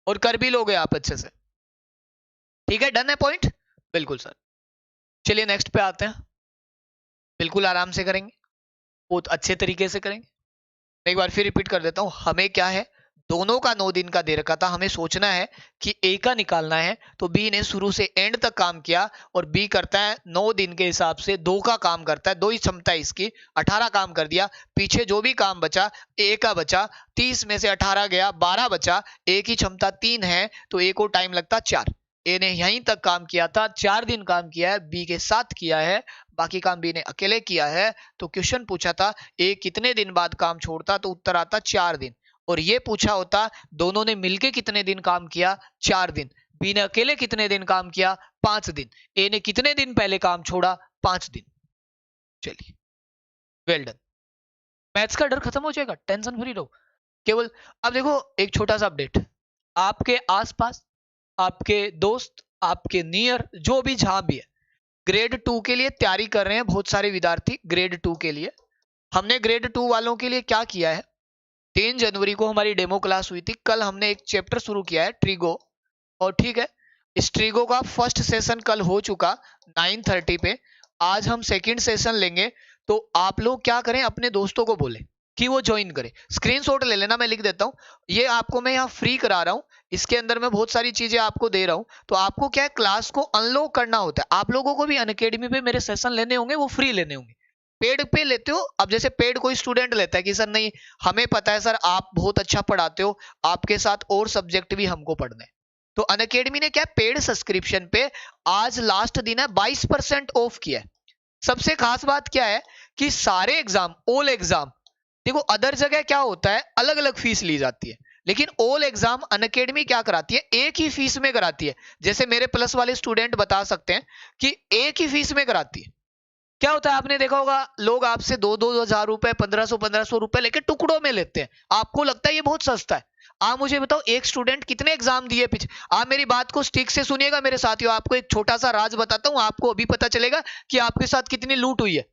और कर भी लोगे आप अच्छे से। ठीक है, डन है पॉइंट? बिल्कुल सर। चलिए नेक्स्ट पे आते हैं। बिल्कुल आराम से करेंगे, बहुत अच्छे तरीके से करेंगे। मैं एक बार फिर रिपीट कर देता हूं, हमें क्या है, दोनों का 9 दिन का दे रखा था, हमें सोचना है कि ए का निकालना है। तो बी ने शुरू से एंड तक काम किया और बी करता है 9 दिन के हिसाब से 2 का काम करता है, 2 ही क्षमता है इसकी, 18 काम कर दिया। पीछे जो भी काम बचा ए का बचा, 30 में से 18 गया, 12 बचा। ए की क्षमता 3 है तो ए को टाइम लगता 4। ए ने यहीं तक काम किया था, 4 दिन काम किया है, बी के साथ किया है, बाकी काम बी ने अकेले किया है। तो क्वेश्चन पूछा था ए कितने दिन बाद काम छोड़ता, तो उत्तर आता 4 दिन। और ये पूछा होता दोनों ने मिलके कितने दिन काम किया, 4 दिन। बी ने अकेले कितने दिन काम किया, 5 दिन। ए ने कितने दिन पहले काम छोड़ा, 5 दिन। चलिए, वेल डन। मैथ्स का डर खत्म हो जाएगा, टेंशन फ्री रहो केवल। अब देखो एक छोटा सा अपडेट, आपके आसपास आपके दोस्त, आपके नियर, जो भी जहां भी है, ग्रेड 2 के लिए तैयारी कर रहे हैं बहुत सारे विद्यार्थी। ग्रेड 2 के लिए हमने ग्रेड 2 वालों के लिए क्या किया है, 3 जनवरी को हमारी डेमो क्लास हुई थी। कल हमने एक चैप्टर शुरू किया है, ट्रिगो। और ठीक है, इस ट्रिगो का फर्स्ट सेशन कल हो चुका 9:30 पे। आज हम सेकंड सेशन लेंगे। तो आप लोग क्या करें, अपने दोस्तों को बोले कि वो ज्वाइन करे। स्क्रीनशॉट ले लेना, मैं लिख देता हूं। ये आपको मैं यहाँ फ्री करा रहा हूँ, इसके अंदर मैं बहुत सारी चीजें आपको दे रहा हूँ। तो आपको क्या है, क्लास को अनलॉक करना होता है। आप लोगों को भी अनअकैडमी पे मेरे सेशन लेने होंगे, वो फ्री लेने होंगे। पेड पे लेते हो, अब जैसे पेड कोई स्टूडेंट लेता है कि सर नहीं, हमें पता है सर आप बहुत अच्छा पढ़ाते हो, आपके साथ और सब्जेक्ट भी हमको पढ़ने। तो अनअकैडमी ने क्या, पेड सब्सक्रिप्शन पे आज लास्ट दिन है, 22% ऑफ किया है। सबसे खास बात क्या है कि सारे एग्जाम, ऑल एग्जाम, देखो अदर जगह क्या होता है, अलग अलग फीस ली जाती है, लेकिन ऑल एग्जाम अनअकैडमी क्या कराती है, एक ही फीस में कराती है। जैसे मेरे प्लस वाले स्टूडेंट बता सकते हैं कि एक ही फीस में कराती है। क्या होता है, आपने देखा होगा, लोग आपसे 2-2 हजार रुपए, 1500 रुपए लेके टुकड़ों में लेते हैं। आपको लगता है ये बहुत सस्ता है। आप मुझे बताओ, एक स्टूडेंट कितने एग्जाम दिए पीछे। आप मेरी बात को स्टिक से सुनिएगा मेरे साथियों, आपको एक छोटा सा राज बताता हूं, आपको अभी पता चलेगा कि आपके साथ कितनी लूट हुई है।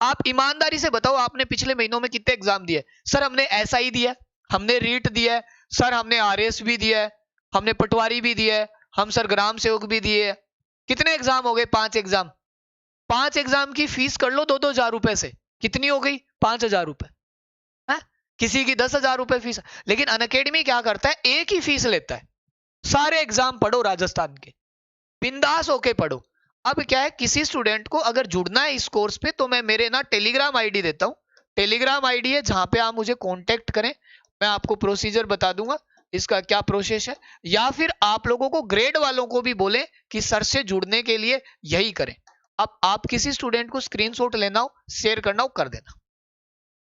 आप ईमानदारी से बताओ, आपने पिछले महीनों में कितने एग्जाम दिए? सर हमने एसआई दिया, हमने रीट दिया है, सर हमने आरएस भी दिया है, हमने पटवारी भी दिया है, हम सर ग्राम सेवक भी दिए है। कितने एग्जाम हो गए? 5 एग्जाम। 5 एग्जाम की फीस कर लो 2-2 हजार रुपए से, कितनी हो गई? 5,000 रुपए है। किसी की 10,000 रुपए फीस। लेकिन अनअकैडमी क्या करता है, एक ही फीस लेता है। सारे एग्जाम पढ़ो राजस्थान के, बिंदास होके पढ़ो। अब क्या है, किसी स्टूडेंट को अगर जुड़ना है इस कोर्स पे, तो मैं मेरे ना टेलीग्राम आईडी देता हूँ। टेलीग्राम आईडी है जहां पे आप मुझे कांटेक्ट करें, मैं आपको प्रोसीजर बता दूंगा इसका क्या प्रोसेस है। या फिर आप लोगों को, ग्रेड वालों को भी बोले कि सर से जुड़ने के लिए यही करें। अब आप किसी स्टूडेंट को स्क्रीनशॉट लेना हो, शेयर करना हो, कर देना।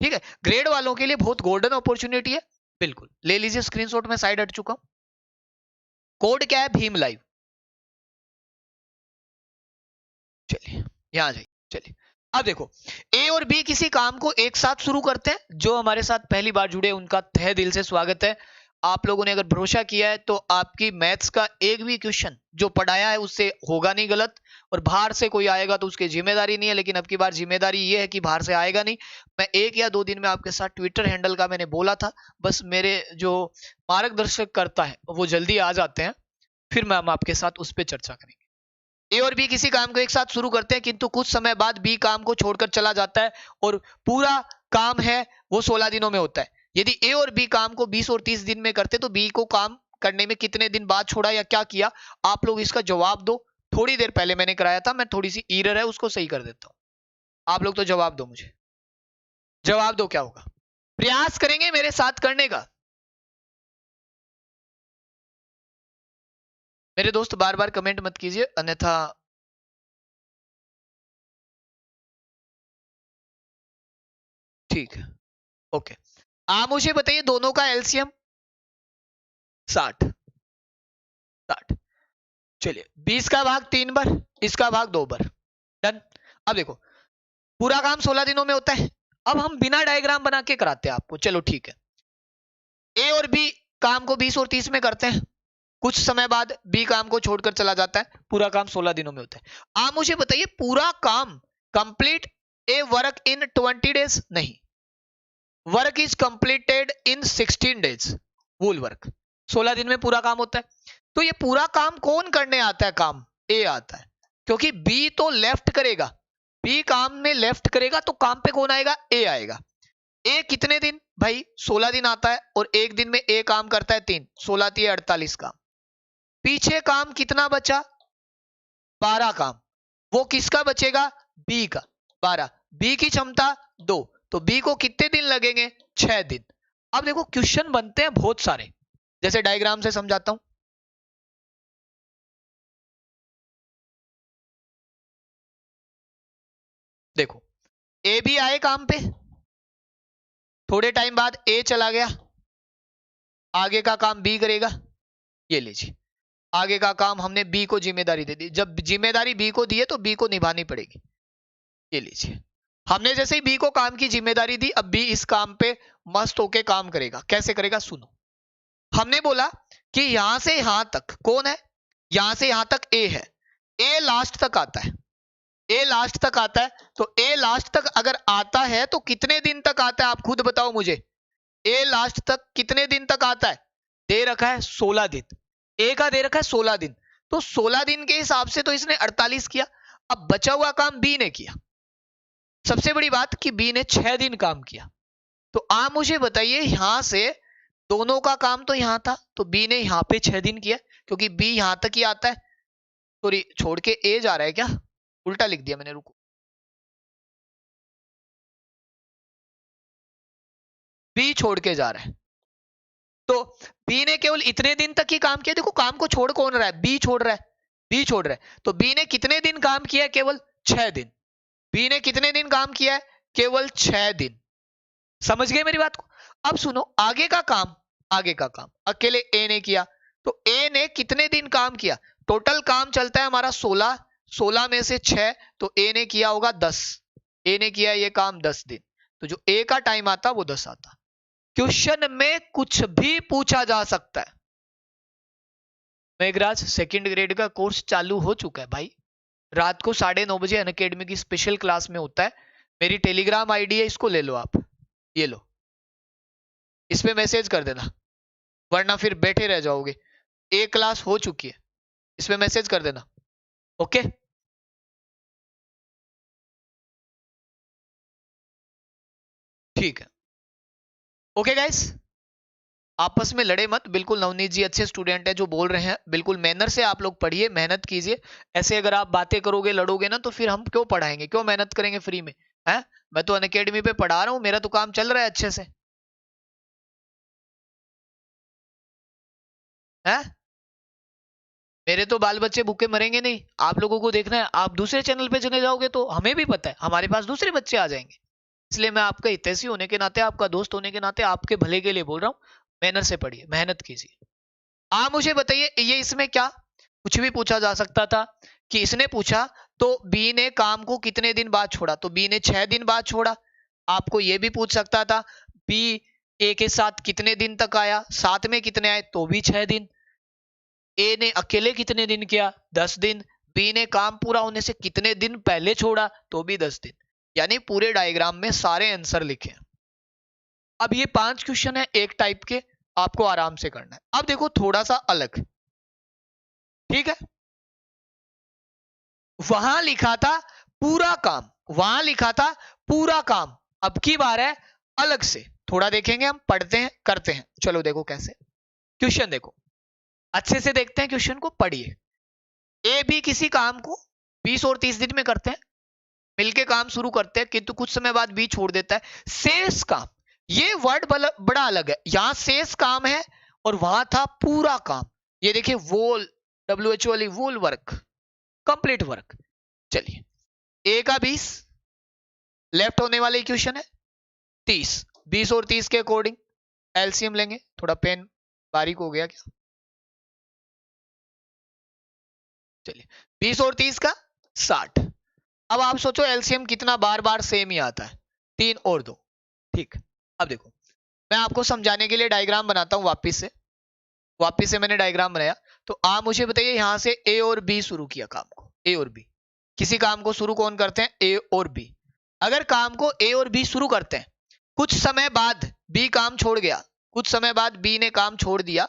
ठीक है, ग्रेड वालों के लिए बहुत गोल्डन अपॉर्चुनिटी है। बिल्कुल ले लीजिए स्क्रीनशॉट, में साइड हट चुका हूं। कोड क्या है, भीम लाइव। चलिए यहां जाइए। चलिए अब देखो, ए और बी किसी काम को एक साथ शुरू करते हैं। जो हमारे साथ पहली बार जुड़े उनका तहे दिल से स्वागत है। आप लोगों ने अगर भरोसा किया है तो आपकी मैथ्स का एक भी क्वेश्चन जो पढ़ाया है उससे होगा नहीं गलत। और बाहर से कोई आएगा तो उसकी जिम्मेदारी नहीं है, लेकिन अब की बार जिम्मेदारी ये है कि बाहर से आएगा नहीं। मैं 1 या 2 दिन में आपके साथ ट्विटर हैंडल का मैंने बोला था, बस मेरे जो मार्गदर्शक करता है वो जल्दी आ जाते हैं, फिर मैं हम आपके साथ उस पर चर्चा करेंगे। ए और बी किसी काम को एक साथ शुरू करते हैं, किंतु कुछ समय बाद बी काम को छोड़कर चला जाता है और पूरा काम है वो 16 दिनों में होता है। यदि ए और बी काम को 20 और 30 दिन में करते तो बी को काम करने में कितने दिन बाद छोड़ा या क्या किया? आप लोग इसका जवाब दो। थोड़ी देर पहले मैंने कराया था, मैं थोड़ी सी एरर है उसको सही कर देता हूं। आप लोग तो जवाब दो, मुझे जवाब दो, क्या होगा? प्रयास करेंगे मेरे साथ करने का। मेरे दोस्त बार बार कमेंट मत कीजिए, अन्यथा ठीक है। ओके, आप मुझे बताइए दोनों का एलसीएम 60। 60। चलिए 20 का भाग 3 बार, इसका भाग 2 बार। डन। अब देखो, पूरा काम 16 दिनों में होता है। अब हम बिना डायग्राम बना के कराते हैं आपको, चलो ठीक है। ए और बी काम को 20 और 30 में करते हैं। कुछ समय बाद बी काम को छोड़कर चला जाता है, पूरा काम 16 दिनों में होता है। आप मुझे बताइए पूरा काम complete a work in 20 days? नहीं, work is completed in 16 days. Whole work 16 दिन में पूरा काम होता है। तो ये पूरा काम कौन करने आता है? काम ए आता है, क्योंकि बी तो लेफ्ट करेगा, बी काम में लेफ्ट करेगा तो काम पे कौन आएगा? ए आएगा। ए कितने दिन? भाई 16 दिन आता है और एक दिन में ए काम करता है 3, 16 3 48 काम। पीछे काम कितना बचा? 12 काम। वो किसका बचेगा? बी का 12। बी की क्षमता 2, तो बी को कितने दिन लगेंगे? 6 दिन। अब देखो क्वेश्चन बनते हैं बहुत सारे, जैसे डायग्राम से समझाता हूं। देखो ए भी आए काम पे, थोड़े टाइम बाद ए चला गया, आगे का काम बी करेगा। ये लीजिए, आगे का काम हमने बी को जिम्मेदारी दे दी। जब जिम्मेदारी बी को दी है तो बी को निभानी पड़ेगी। ये लीजिए, हमने जैसे ही बी को काम की जिम्मेदारी दी, अब बी इस काम पे मस्त होके काम करेगा। कैसे करेगा? सुनो, हमने बोला कि यहां से यहां तक कौन है? यहां से यहां तक ए है, ए लास्ट तक आता है, ए लास्ट तक आता है। तो ए लास्ट तक अगर आता है तो कितने दिन तक आता है? आप खुद बताओ मुझे, ए लास्ट तक कितने दिन तक आता है? दे रखा है 16 दिन, ए का दे रखा है 16 दिन, तो 16 दिन के हिसाब से तो इसने 48 किया। अब बचा हुआ काम बी ने किया। सबसे बड़ी बात कि बी ने 6 दिन काम किया। तो आप मुझे बताइए, यहां से दोनों का काम तो यहां था, तो बी ने यहां पे 6 दिन किया, क्योंकि बी यहां तक ही आता है। सॉरी, छोड़ के ए जा रहा है क्या? उल्टा लिख दिया मैंने, रुको। बी छोड़ के जा रहा है, तो बी ने केवल इतने दिन तक ही काम किया। देखो काम को छोड़ कौन रहा है? बी छोड़ रहा है, बी छोड़ रहा है। तो बी ने कितने दिन काम किया है? केवल 6 दिन। बी ने कितने दिन काम किया है? केवल 6 दिन। समझ गए मेरी बात को? अब सुनो, आगे का काम, आगे का काम अकेले ए ने किया, तो ए ने कितने दिन काम किया? टोटल काम चलता है हमारा 16, 16 में से 6, तो ए ने किया होगा 10। ए ने किया ये काम 10 दिन, तो जो ए का टाइम आता वो 10 आता। क्वेश्चन में कुछ भी पूछा जा सकता है। मेघराज सेकंड ग्रेड का कोर्स चालू हो चुका है भाई, रात को 9:30 बजे अनअकैडमी की स्पेशल क्लास में होता है। मेरी टेलीग्राम आईडी है, इसको ले लो आप, ये लो, इस पे मैसेज कर देना, वरना फिर बैठे रह जाओगे। एक क्लास हो चुकी है, इस पे मैसेज कर देना। ओके, ठीक है। ओके गाइस, आपस में लड़े मत, बिल्कुल। नवनीत जी अच्छे स्टूडेंट है जो बोल रहे हैं, बिल्कुल मैनर से आप लोग पढ़िए, मेहनत कीजिए। ऐसे अगर आप बातें करोगे, लड़ोगे ना, तो फिर हम क्यों पढ़ाएंगे, क्यों मेहनत करेंगे फ्री में? है, मैं तो अनअकैडमी पे पढ़ा रहा हूँ, मेरा तो काम चल रहा है अच्छे से, है। मेरे तो बाल बच्चे भूखे मरेंगे नहीं, आप लोगों को देखना है। आप दूसरे चैनल पे चले जाओगे तो हमें भी पता है, हमारे पास दूसरे बच्चे आ जाएंगे। इसलिए मैं आपका हितैषी होने के नाते, आपका दोस्त होने के नाते, आपके भले के लिए बोल रहा हूँ। मेहनत से पढ़िए, मेहनत कीजिए। आप मुझे बताइए, ये इसमें क्या कुछ भी पूछा जा सकता था कि इसने पूछा तो बी ने काम को कितने दिन बाद छोड़ा, तो बी ने 6 दिन बाद छोड़ा। आपको ये भी पूछ सकता था बी ए के साथ कितने दिन तक आया, साथ में कितने आए, तो भी 6 दिन। ए ने अकेले कितने दिन किया? 10 दिन। बी ने काम पूरा होने से कितने दिन पहले छोड़ा, तो भी 10 दिन। यानी पूरे डायग्राम में सारे आंसर लिखे। अब ये 5 क्वेश्चन है एक टाइप के, आपको आराम से करना है। अब देखो थोड़ा सा अलग, ठीक है। वहां लिखा था पूरा काम, वहां लिखा था पूरा काम, अब की बार है अलग से। थोड़ा देखेंगे हम, पढ़ते हैं, करते हैं। चलो देखो कैसे। क्वेश्चन देखो, अच्छे से देखते हैं क्वेश्चन को, पढ़िए। ए भी किसी काम को 20 और 30 दिन में करते हैं, मिलके काम शुरू करते हैं, किंतु कुछ समय बाद बी छोड़ देता है। शेष काम, ये वर्ड बड़ा अलग है। यहां शेष काम है और वहां था पूरा काम। ये देखिए, वोल, WHO वाली वोल वर्क, कंप्लीट वर्क। चलिए, ए का 20, लेफ्ट होने वाले इक्वेशन है 30। 20 और 30 के अकॉर्डिंग एलसीएम लेंगे। थोड़ा पेन बारीक हो गया क्या? चलिए, 20 और 30 का 60। अब आप सोचो एलसीएम कितना, बार बार सेम ही आता है, 3 और 2। ठीक, अब देखो मैं आपको समझाने के लिए डायग्राम बनाता हूं। वापिस से मैंने डायग्राम बनाया। तो आप मुझे बताइए यहां से ए और बी शुरू किया काम को, ए और बी, किसी काम को शुरू कौन करते हैं, ए और बी। अगर काम को ए और बी शुरू करते हैं, कुछ समय बाद बी काम छोड़ गया, कुछ समय बाद बी ने काम छोड़ दिया,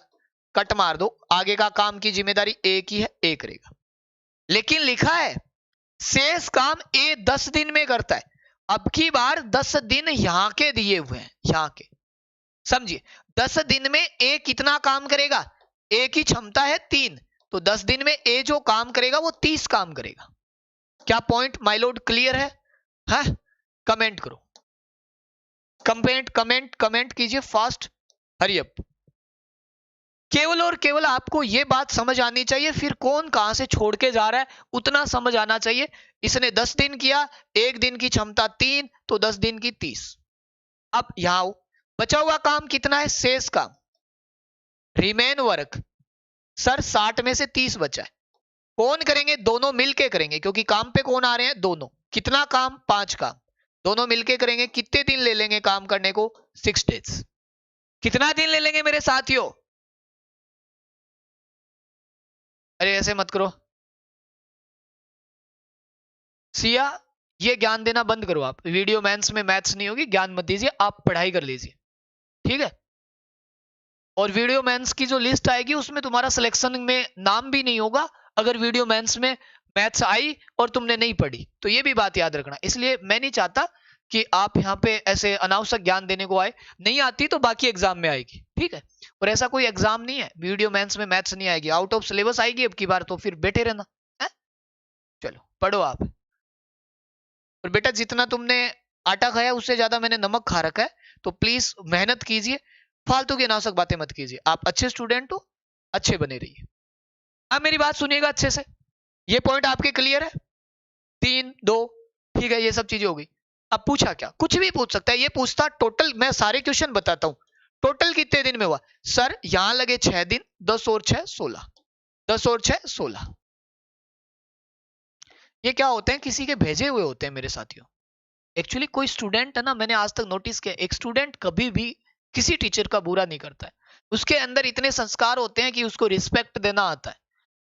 कट मार दो, आगे का काम की जिम्मेदारी ए की है, ए करेगा। लेकिन लिखा है शेष काम ए 10 दिन में करता है। अब की बार 10 दिन यहां के दिए हुए हैं, यहां के, समझिए 10 दिन में ए कितना काम करेगा, ए की क्षमता है 3, तो 10 दिन में ए जो काम करेगा वो 30 काम करेगा। क्या पॉइंट माय लॉर्ड क्लियर है? हाँ, कमेंट करो, कमेंट कीजिए फास्ट, हरी अप। केवल और केवल आपको यह बात समझ आनी चाहिए, फिर कौन कहां से छोड़ के जा रहा है उतना समझ आना चाहिए। इसने 10 दिन किया, एक दिन की क्षमता 3, तो 10 दिन की 30। अब यहां बचा हुआ काम कितना है, शेष काम, रिमेन वर्क। सर 60 में से 30 बचा है, कौन करेंगे, दोनों मिलके करेंगे, क्योंकि काम पे कौन आ रहे हैं, दोनों। कितना काम, 5 काम, दोनों मिलके करेंगे। कितने दिन ले लेंगे काम करने को, 6 डेज। कितना दिन ले लेंगे मेरे साथियों, अरे ऐसे मत करो सिया, ये ज्ञान देना बंद करो आप। वीडियो मैथ्स में मैथ्स नहीं होगी, ज्ञान मत दीजिए, आप पढ़ाई कर लीजिए, ठीक है। और वीडियो मैथ्स की जो लिस्ट आएगी उसमें तुम्हारा सिलेक्शन में नाम भी नहीं होगा अगर वीडियो मैथ्स में मैथ्स आई और तुमने नहीं पढ़ी, तो ये भी बात याद रखना। इसलिए मैं नहीं चाहता कि आप यहाँ पे ऐसे अनावश्यक ज्ञान देने को आए, नहीं आती तो बाकी एग्जाम में आएगी, ठीक है। और ऐसा कोई एग्जाम नहीं है वीडियो मैथ्स में मैथ्स नहीं आएगी, आउट ऑफ सिलेबस आएगी अब की बार, तो फिर बैठे रहना है। चलो पढ़ो आप। और बेटा जितना तुमने आटा खाया उससे ज्यादा मैंने नमक खा रखा है, तो प्लीज मेहनत कीजिए, फालतू की अनावश्यक बातें मत कीजिए। आप अच्छे स्टूडेंट हो, अच्छे बने रहिए। अब मेरी बात सुनिएगा अच्छे से, ये पॉइंट आपके क्लियर है, 3 2, ठीक है, ये सब चीजें हो गई। अब पूछा क्या, कुछ भी पूछ सकता है, ये पूछता टोटल, मैं सारे क्वेश्चन बताता हूं, टोटल कितने दिन में हुआ। सर यहां लगे 6 दिन, 10 और 6 16, 10 और 6 16। ये क्या होते हैं, किसी के भेजे हुए होते हैं मेरे साथियों। एक्चुअली कोई स्टूडेंट है ना, मैंने आज तक नोटिस किया, एक स्टूडेंट कभी भी किसी टीचर का बुरा नहीं करता है, उसके अंदर इतने संस्कार होते हैं कि उसको रिस्पेक्ट देना आता है।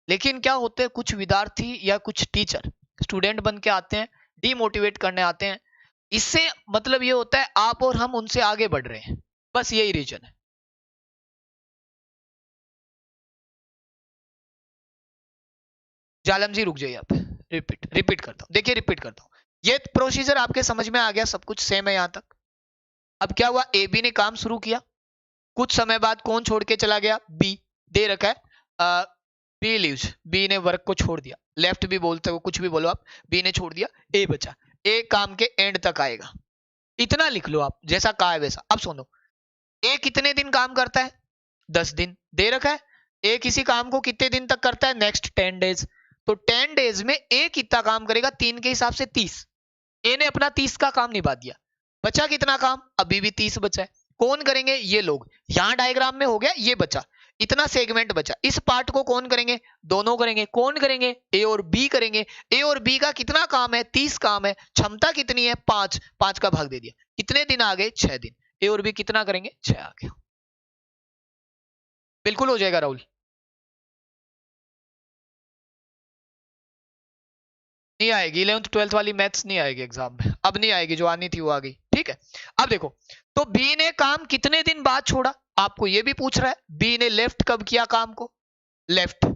लेकिन क्या होते हैं, कुछ विद्यार्थी या कुछ टीचर स्टूडेंट बन के आते हैं, डीमोटिवेट करने आते हैं। इससे मतलब ये होता है आप और हम उनसे आगे बढ़ रहे हैं, बस यही रीजन है। जालम जी रुक जाइए, आप रिपीट करता हूं, देखिए रिपीट करता हूं। ये प्रोसीजर आपके समझ में आ गया, सब कुछ सेम है यहां तक। अब क्या हुआ, ए बी ने काम शुरू किया, कुछ समय बाद कौन छोड़ के चला गया, बी, दे रखा है बी लीव्स, बी ने वर्क को छोड़ दिया, लेफ्ट भी बोलते हो, कुछ भी बोलो आप, बी ने छोड़ दिया, ए बचा, ए काम के एंड तक आएगा, इतना लिख लो आप, जैसा कहा है वैसा। अब सुनो, ए कितने दिन काम करता है, 10 दिन दे रखा है। ए किसी काम को कितने दिन तक करता है, नेक्स्ट 10 डेज, तो 10 डेज में ए कितना काम करेगा, 3 के हिसाब से 30। ए ने अपना 30 का काम निभा दिया, बचा कितना काम, अभी भी 30 बचा है। कौन करेंगे, ये लोग, यहां डायग्राम में हो गया, ये बचा, इतना सेगमेंट बचा, इस पार्ट को कौन करेंगे, दोनों करेंगे। कौन करेंगे, ए और बी करेंगे। ए और बी का कितना काम है, 30 काम है, क्षमता कितनी है, 5, 5 का भाग दे दिया, कितने दिन आ गए, 6 दिन। ए और बी कितना करेंगे, 6 आ गया, बिल्कुल हो जाएगा राहुल। नहीं आएगी 11th 12th वाली मैथ्स नहीं आएगी एग्जाम में, अब नहीं आएगी, जो आनी थी वो आ गई, ठीक है। अब देखो, तो बी ने काम कितने दिन बाद छोड़ा, आपको ये भी पूछ रहा है, बी ने लेफ्ट कब किया काम को, लेफ्ट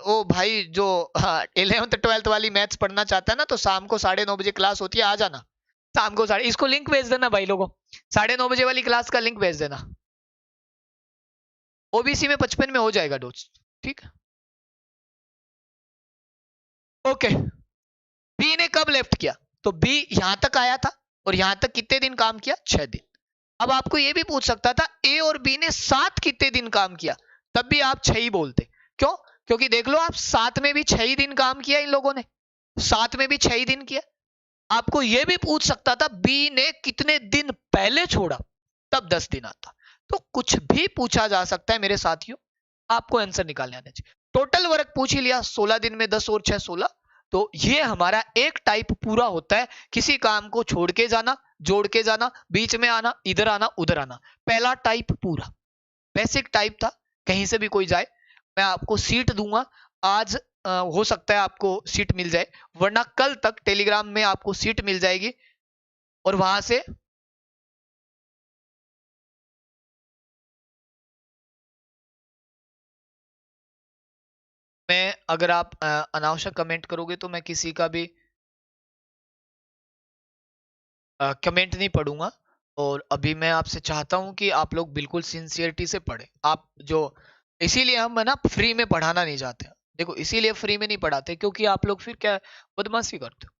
ओ भाई जो 11th 12th वाली मैथ्स पढ़ना चाहता है ना, तो शाम को 9:30 बजे क्लास होती है, आ जाना शाम को इसको लिंक भेज देना भाई लोगों, 9:30 बजे वाली क्लास का लिंक भेज देना। ओबीसी में 55 में हो जाएगा डोज, ठीक है, ओके। बी ने कब लेफ्ट किया, तो बी यहां तक आया था और यहां तक कितने दिन काम किया, 6 दिन। अब आपको यह भी पूछ सकता था ए और बी ने साथ कितने दिन काम किया, तब भी आप 6 ही बोलते, क्यों, क्योंकि देख लो आप, साथ में भी 6 ही दिन काम किया इन लोगों ने, साथ में भी 6 ही दिन किया। आपको यह भी पूछ सकता था बी ने कितने दिन पहले छोड़ा, तब 10 दिन आता। तो कुछ भी पूछा जा सकता है मेरे साथियों, आपको आंसर निकालने आना चाहिए। टोटल वर्क पूछ ही लिया, 16 दिन में 10 और 6 16, तो ये हमारा एक टाइप पूरा होता है, किसी काम को छोड़ के जाना, जोड़ के जाना, बीच में आना, इधर आना, उधर आना, पहला टाइप पूरा, बेसिक टाइप था। कहीं से भी कोई जाए, मैं आपको सीट दूंगा। आज हो सकता है आपको सीट मिल जाए, वरना कल तक टेलीग्राम में आपको सीट मिल जाएगी। और वहां से मैं, अगर आप अनावश्यक कमेंट करोगे तो मैं किसी का भी कमेंट नहीं पढ़ूंगा। और अभी मैं आपसे चाहता हूं कि आप लोग बिल्कुल सिंसियरिटी से पढ़ें। आप जो, इसीलिए हम है ना फ्री में पढ़ाना नहीं चाहते। देखो इसीलिए फ्री में नहीं पढ़ाते, क्योंकि आप लोग फिर क्या बदमाशी करते हो।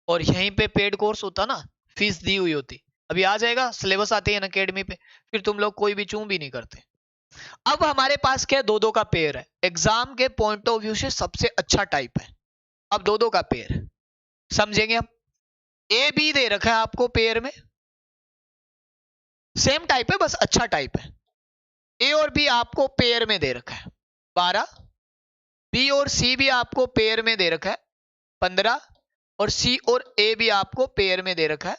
और यहीं पे पेड कोर्स होता ना, फीस दी हुई होती, अभी आ जाएगा, सिलेबस आती है ना अकेडमी पे, फिर तुम लोग कोई भी चूं भी नहीं करते। अब हमारे पास क्या है, दो दो का पेयर है। एग्जाम के पॉइंट ऑफ व्यू से सबसे अच्छा टाइप है। अब दो दो का पेयर समझेंगे हम। ए बी दे रखा है आपको पेयर में, सेम टाइप है, बस अच्छा टाइप है। ए और बी आपको पेयर में दे रखा है 12, बी और सी भी आपको पेयर में दे रखा है 15, और सी और ए भी आपको पेयर में दे रखा है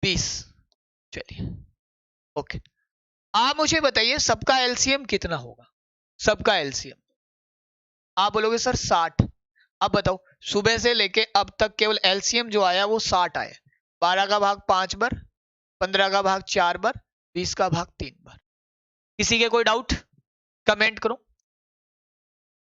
20। चलिए ओके, आप मुझे बताइए सबका एलसीएम कितना होगा। सबका एलसीएम आप बोलोगे सर 60। अब बताओ, सुबह से लेके अब तक केवल एलसीएम जो आया वो 60 आया। 12 का भाग 5 बार, 15 का भाग 4 बार, 20 का भाग 3 बार। किसी के कोई डाउट कमेंट करो।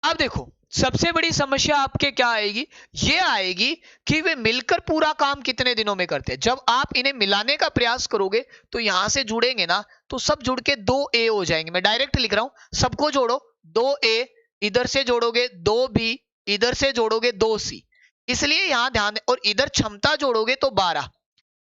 अब देखो सबसे बड़ी समस्या आपके क्या आएगी, ये आएगी कि वे मिलकर पूरा काम कितने दिनों में करते हैं। जब आप इन्हें मिलाने का प्रयास करोगे तो यहां से जुड़ेंगे ना, तो सब जुड़ के 2a हो जाएंगे। मैं डायरेक्ट लिख रहा हूं, सबको जोड़ो 2a, इधर से जोड़ोगे 2b, इधर से जोड़ोगे 2c। इसलिए यहां ध्यान दें, और इधर क्षमता जोड़ोगे तो 12।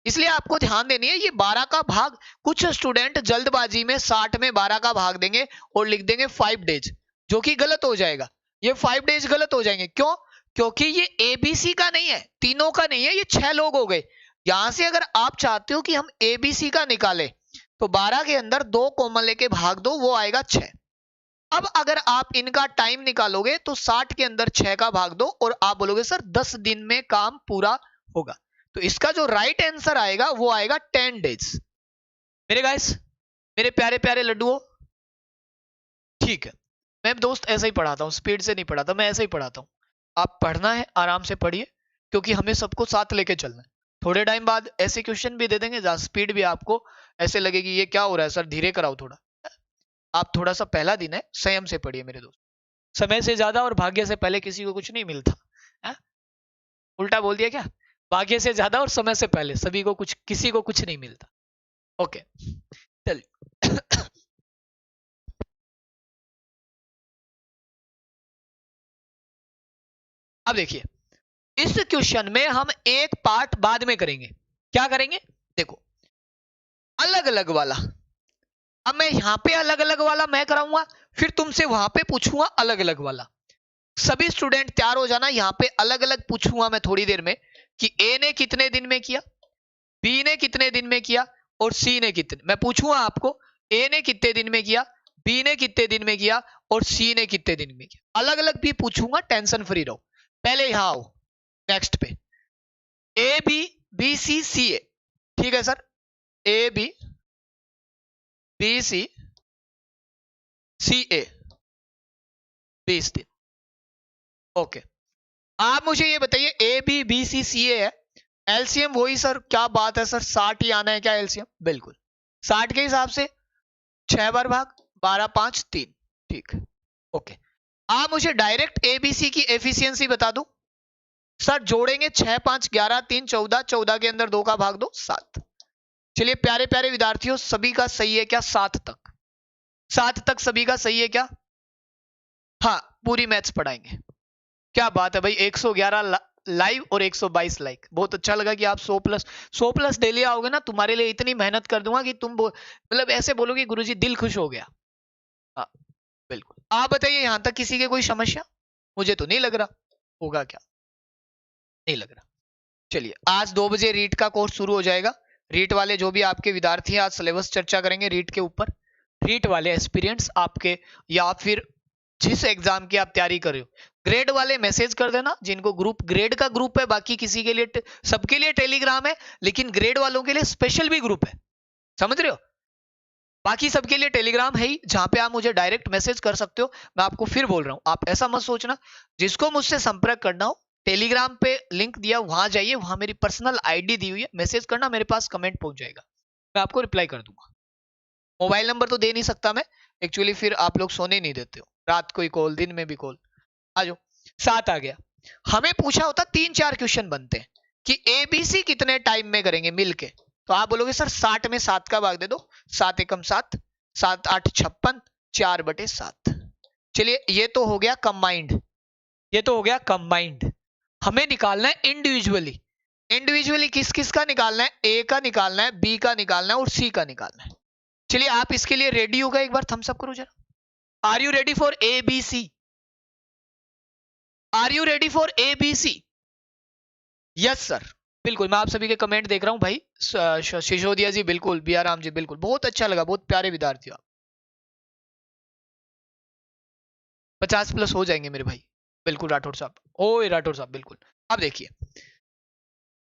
इसलिए आपको ध्यान देनी है, ये 12 का भाग कुछ स्टूडेंट जल्दबाजी में 60 में 12 का भाग देंगे और लिख देंगे 5 डेज, जो कि गलत हो जाएगा। ये 5 डेज गलत हो जाएंगे, क्यों? क्योंकि ये एबीसी का नहीं है, तीनों का नहीं है, ये 6 लोग हो गए। यहां से अगर आप चाहते हो कि हम एबीसी का निकालें, तो 12 के अंदर 2 कॉमन लेके भाग दो, वो आएगा 6। अब अगर आप इनका टाइम निकालोगे तो 60 के अंदर 6 का भाग दो, और आप बोलोगे सर 10 दिन में काम पूरा होगा। तो इसका जो राइट आंसर आएगा वो आएगा 10 डेज। मेरे गाइस, मेरे प्यारे प्यारे लड्डुओं, ठीक है। मैं दोस्त ऐसा ही पढ़ाता हूँ, स्पीड से नहीं पढ़ाता, मैं ऐसा ही पढ़ाता हूँ। आप पढ़ना है आराम से पढ़िए, क्योंकि हमें सबको साथ लेके चलना है। थोड़े टाइम बाद ऐसे क्वेश्चन भी दे देंगे जहाँ स्पीड भी आपको ऐसे लगेगी ये क्या हो रहा है सर, धीरे कराओ थोड़ा। आप थोड़ा सा, पहला दिन है, संयम से पढ़िए मेरे दोस्त। समय से ज्यादा और भाग्य से पहले किसी को कुछ नहीं मिलता है? उल्टा बोल दिया क्या? भाग्य से ज्यादा और समय से पहले सभी को कुछ, किसी को कुछ नहीं मिलता। ओके चलिए अब देखिए, इस क्वेश्चन में हम एक पार्ट बाद में करेंगे। क्या करेंगे? देखो, अलग अलग वाला। अब मैं यहां पे अलग अलग वाला मैं कराऊंगा, फिर तुमसे वहां पे पूछूंगा अलग अलग वाला। सभी स्टूडेंट तैयार हो जाना, यहां पे अलग अलग पूछूंगा मैं थोड़ी देर में कि ए ने कितने दिन में किया, बी ने कितने दिन में किया, और सी ने कितने। मैं पूछूंगा आपको ए ने कितने दिन में किया, बी ने कितने दिन में किया, और सी ने कितने दिन में किया। अलग अलग भी पूछूंगा, टेंशन फ्री रहो। पहले यहां आओ, नेक्स्ट पे ए B, B C C A. ठीक है sir, A B, B C, C A, 20 दिन। ओके, आप मुझे ये बताइए, ए बी बी सी सी ए है, एलसीएम वही सर, क्या बात है सर, 60 ही आना है क्या एलसीएम? बिल्कुल 60 के हिसाब से 6 बार भाग, 12 5 3। ठीक, ओके। आप मुझे डायरेक्ट एबीसी की एफिशिएंसी बता दो। सर जोड़ेंगे 6 5 11 3 14, 14 के अंदर 2 का भाग दो 7। चलिए प्यारे प्यारे विद्यार्थियों, सभी का सही है क्या? 7 तक, 7 तक सभी का सही है क्या? हाँ, पूरी मैथ्स पढ़ाएंगे। क्या बात है भाई, 111 लाइव और 122 लाइक। बहुत अच्छा लगा कि आप 100 प्लस डेली आओगे ना, तुम्हारे लिए इतनी मेहनत कर दूंगा कि तुम मतलब ऐसे बोलोगे गुरुजी दिल खुश हो गया। हाँ बिल्कुल। आप बताइए, यहां तक किसी के कोई समस्या? मुझे तो नहीं लग रहा होगा, क्या नहीं लग रहा। चलिए, आज 2 बजे रीट का कोर्स शुरू हो जाएगा। रीट वाले जो भी आपके विद्यार्थी हैं, आज सिलेबस चर्चा करेंगे रीट के ऊपर। रीट वाले एस्पिरेंट्स आपके, या फिर जिस एग्जाम की आप तैयारी कर रहे हो, ग्रेड वाले मैसेज कर देना, जिनको ग्रुप, ग्रेड का ग्रुप है, बाकी किसी के लिए, सबके लिए टेलीग्राम है, लेकिन ग्रेड वालों के लिए स्पेशल भी ग्रुप है, समझ रहे हो? बाकी सबके लिए टेलीग्राम है ही, जहां पे आप मुझे डायरेक्ट मैसेज कर सकते हो। मैं आपको फिर बोल रहा हूँ, आप ऐसा मत सोचना, जिसको मुझसे संपर्क करना हो टेलीग्राम पे लिंक दिया, वहां जाइए, वहां मेरी पर्सनल आईडी दी हुई है, मैसेज करना, मेरे पास कमेंट पहुंच जाएगा, मैं आपको रिप्लाई कर दूंगा। मोबाइल नंबर तो दे नहीं सकता मैं एक्चुअली, फिर आप लोग सोने नहीं देते हो, रात को ही कॉल, दिन में भी कॉल। आ जाओ, 7 आ गया। हमें पूछा होता 3-4 क्वेश्चन बनते हैं कि एबीसी कितने टाइम में करेंगे मिलके, तो आप बोलोगे सर 60 में 7 का भाग दे दो, 7 एकम 7, 7 8 56, 4/7। चलिए ये तो हो गया कंबाइंड, ये तो हो गया कंबाइंड। हमें निकालना है इंडिविजुअली। इंडिविजुअली किस किस का निकालना है? ए का निकालना है, बी का निकालना है और सी का निकालना है। चलिए आप इसके लिए रेडी होगा, एक बार थम्स अप करो जरा। Are you ready for A B C? Are you ready for A B C? Yes sir, बिल्कुल। मैं आप सभी के कमेंट देख रहा हूं भाई। सिसोदिया जी बिल्कुल, बी आर राम जी बिल्कुल, बहुत अच्छा लगा, बहुत प्यारे विद्यार्थी आप। 50+ हो जाएंगे मेरे भाई, बिल्कुल राठौर साहब। ओ राठौर साहब बिल्कुल। अब देखिए,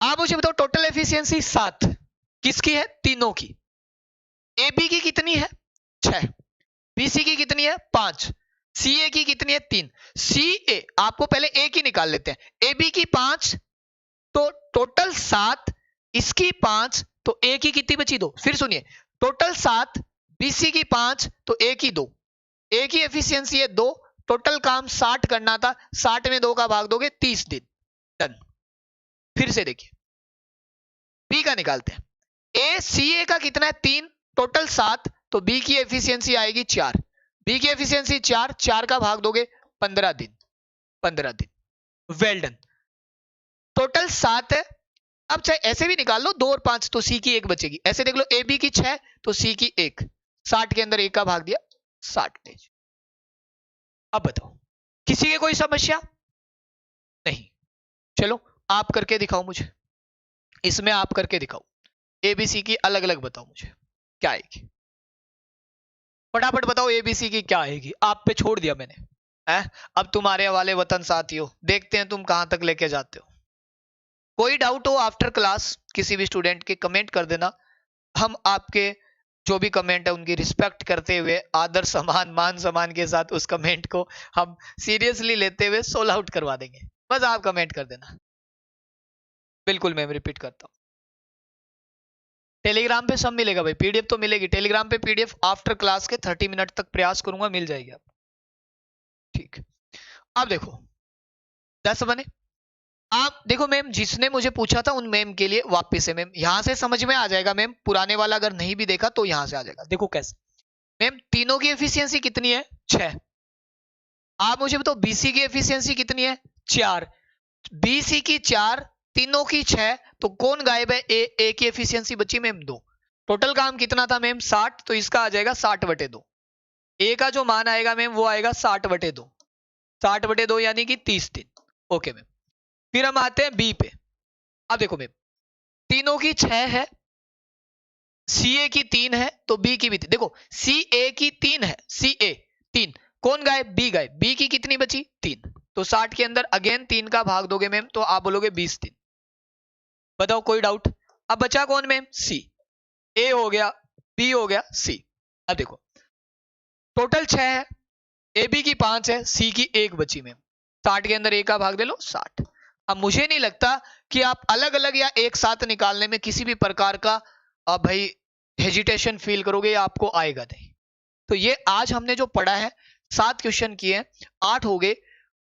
आप मुझे बताओ टोटल एफिशिएंसी 7 किसकी है? तीनों की। ए बी की कितनी है? 6। बीसी की कितनी है? 5। सी ए की कितनी है? 3। सी ए, आपको पहले ए की निकाल लेते हैं। ए बी की 5, तो टोटल 7, इसकी 5, तो ए की कितनी बची? 2। फिर सुनिए, टोटल 7, बीसी की 5, तो ए की 2। ए की एफिशिएंसी है 2, टोटल काम 60 करना था, 60 में 2 का भाग दोगे 30 दिन। डन। फिर से देखिए, बी का निकालते हैं। ए सी ए का कितना है? 3, टोटल 7, तो बी की एफिशिएंसी आएगी 4। बी की एफिशिएंसी 4, 4 का भाग दोगे 15 दिन, 15 दिन। Well done. टोटल 7 है। अब चाहे ऐसे भी निकाल लो, 2 और 5, तो सी की 1 बचेगी। ऐसे देख लो, ए बी की 6, तो सी की 1, 60 के अंदर 1 का भाग दिया, 60 डेज। अब बताओ, किसी के कोई समस्या नहीं? चलो आप करके दिखाओ मुझे, इसमें आप करके दिखाओ, एबीसी की अलग अलग बताओ मुझे क्या आएगी। फटाफट बताओ एबीसी की क्या आएगी। आप पे छोड़ दिया मैंने है? अब तुम्हारे वाले वतन साथियों, देखते हैं तुम कहां तक लेके जाते हो। कोई डाउट हो आफ्टर क्लास किसी भी स्टूडेंट के, कमेंट कर देना। हम आपके जो भी कमेंट है उनकी रिस्पेक्ट करते हुए, आदर सम्मान मान सम्मान के साथ उस कमेंट को हम सीरियसली लेते हुए सोल आउट करवा देंगे। बस आप कमेंट कर देना। बिल्कुल मैं रिपीट करता हूँ, टेलीग्राम पे सब मिलेगा भाई, पीडीएफ तो मिलेगी टेलीग्राम पे। पीडीएफ आफ्टर क्लास के 30 मिनट तक प्रयास करूंगा, मिल जाएगी आप। ठीक, अब देखो 10 बने। आप देखो मैम, जिसने मुझे पूछा था उन मैम के लिए वापस से, मैम यहां से समझ में आ जाएगा मैम, पुराने वाला अगर नहीं भी देखा तो यहां से आ जाएगा। देखो कैसे मैम, तीनों की एफिशिएंसी कितनी है? 6। आप मुझे बताओ बीसी की एफिशिएंसी कितनी है? 4। बीसी की 4, तीनों की 6, तो कौन गायब है? ए की एफिशिएंसी बची मैम 2। टोटल काम कितना था मैम? 60, तो इसका आ जाएगा 60/2। ए का जो मान आएगा मैम वो आएगा 60/2, 60/2 यानी कि 30 दिन। ओके मैम, फिर हम आते हैं बी पे। अब देखो मैम, तीनों की 6 है, सी ए की 3 है, तो बी की भी 3। देखो सी ए की 3 है, सी ए 3, कौन गायब? बी गायब। बी की कितनी बची? 3, तो 60 के अंदर अगेन 3 का भाग दोगे मैम, तो आप बोलोगे 20 दिन। बताओ कोई डाउट? अब बचा कौन मैम? सी। ए हो गया, बी हो गया, सी। अब देखो टोटल 6 है, ए बी की 5 है, सी की 1 बची मैम, 60 के अंदर 1 का भाग दे लो 60। अब मुझे नहीं लगता कि आप अलग अलग या एक साथ निकालने में किसी भी प्रकार का भाई हेजिटेशन फील करोगे, या आपको आएगा नहीं। तो ये आज हमने जो पढ़ा है, 7 क्वेश्चन किए हैं, 8 हो गए।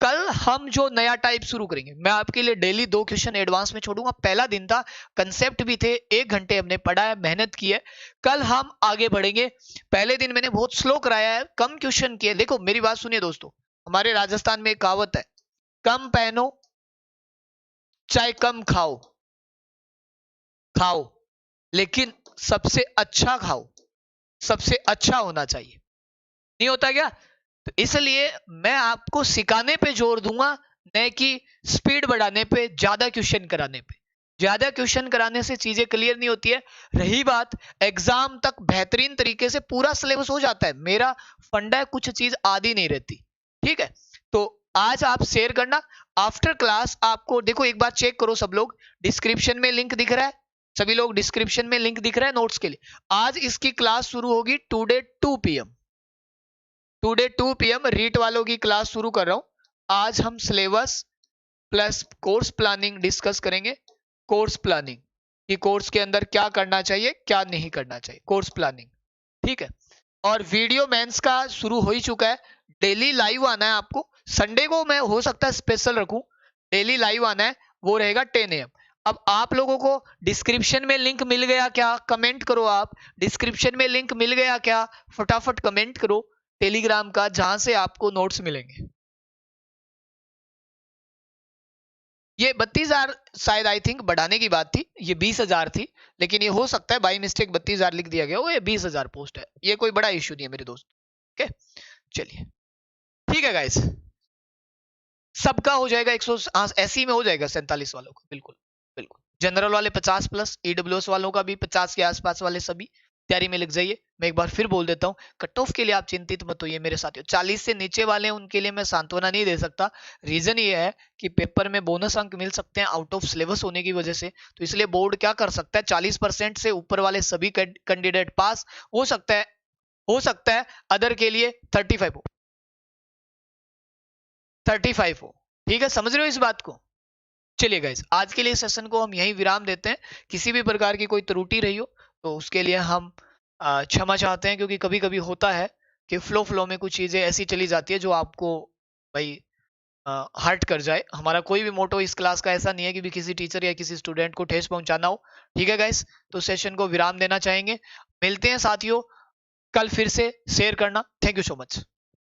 कल हम जो नया टाइप शुरू करेंगे, मैं आपके लिए डेली 2 क्वेश्चन एडवांस में छोड़ूंगा। पहला दिन था, कंसेप्ट भी थे, 1 घंटे हमने पढ़ा है, मेहनत की है। कल हम आगे बढ़ेंगे। पहले दिन मैंने बहुत स्लो कराया है, कम क्वेश्चन किए। देखो मेरी बात सुनिए दोस्तों, हमारे राजस्थान में एक कहावत है, कम पहनो चाहे कम खाओ, खाओ लेकिन सबसे अच्छा खाओ, सबसे अच्छा होना चाहिए। नहीं होता क्या? तो इसलिए मैं आपको सिखाने पे जोर दूंगा, न कि स्पीड बढ़ाने पे, ज्यादा क्वेश्चन कराने पे। ज्यादा क्वेश्चन कराने से चीजें क्लियर नहीं होती है। रही बात एग्जाम तक बेहतरीन तरीके से पूरा सिलेबस हो जाता है, मेरा फंडा है, कुछ चीज आधी नहीं रहती। ठीक है, तो आज आप शेयर करना। आफ्टर क्लास आपको देखो, एक बार चेक करो सब लोग, डिस्क्रिप्शन में लिंक दिख रहा है, सभी लोग डिस्क्रिप्शन में लिंक दिख रहा है नोट्स के लिए। आज इसकी क्लास शुरू होगी today 2 PM। Today 2 PM REET वालों की क्लास शुरू कर रहा हूं। आज हम syllabus plus course planning discuss करेंगे। कोर्स प्लानिंग कि कोर्स के अंदर क्या करना चाहिए क्या नहीं करना चाहिए, कोर्स प्लानिंग, ठीक है। और वीडियो मेंस का शुरू हो ही चुका है। डेली लाइव आना है आपको। संडे को मैं हो सकता है स्पेशल रखूं। डेली लाइव आना है, वो रहेगा 10 AM। अब आप लोगों को डिस्क्रिप्शन में लिंक मिल गया क्या? कमेंट करो आप। डिस्क्रिप्शन में लिंक मिल गया क्या? फटाफट कमेंट करो टेलीग्राम का, जहां से आपको नोट्स मिलेंगे। ये 32,000 शायद आई थिंक बढ़ाने की बात थी, ये 20,000 थी, लेकिन ये हो सकता है बाई मिस्टेक 32,000 लिख दिया गया हो, ये 20,000 पोस्ट है। ये कोई बड़ा इश्यू नहीं है मेरे दोस्त। ओके चलिए ठीक है गाइस, सबका हो जाएगा 100 ऐसी में हो जाएगा 47 वालों को, बिल्कुल बिल्कुल। जनरल वाले 50+, EWS वालों का भी 50 के आसपास वाले सभी तैयारी में लग जाइए। मैं एक बार फिर बोल देता हूँ, कट ऑफ के लिए आप चिंतित मत होइए मेरे साथियों। 40 से नीचे वाले उनके लिए मैं सांत्वना नहीं दे सकता। रीजन ये है कि पेपर में बोनस अंक मिल सकते हैं आउट ऑफ सिलेबस होने की वजह से। तो इसलिए बोर्ड क्या कर सकता है, 40% से ऊपर वाले सभी कैंडिडेट पास हो सकता है अदर के लिए 35 हो, 35 हो, ठीक है। समझ रहे हो इस बात को? चलिए गाइस, आज के लिए सेशन को हम यहीं विराम देते हैं। किसी भी प्रकार की कोई त्रुटि रही हो तो उसके लिए हम क्षमा चाहते हैं, क्योंकि कभी कभी होता है कि फ्लो में कुछ चीजें ऐसी चली जाती है जो आपको भाई हर्ट कर जाए। हमारा कोई भी मोटो इस क्लास का ऐसा नहीं है कि भी किसी टीचर या किसी स्टूडेंट को ठेस पहुंचाना हो, ठीक है गाइस। तो सेशन को विराम देना चाहेंगे। मिलते हैं साथियों कल फिर से। शेयर करना। Thank you so much.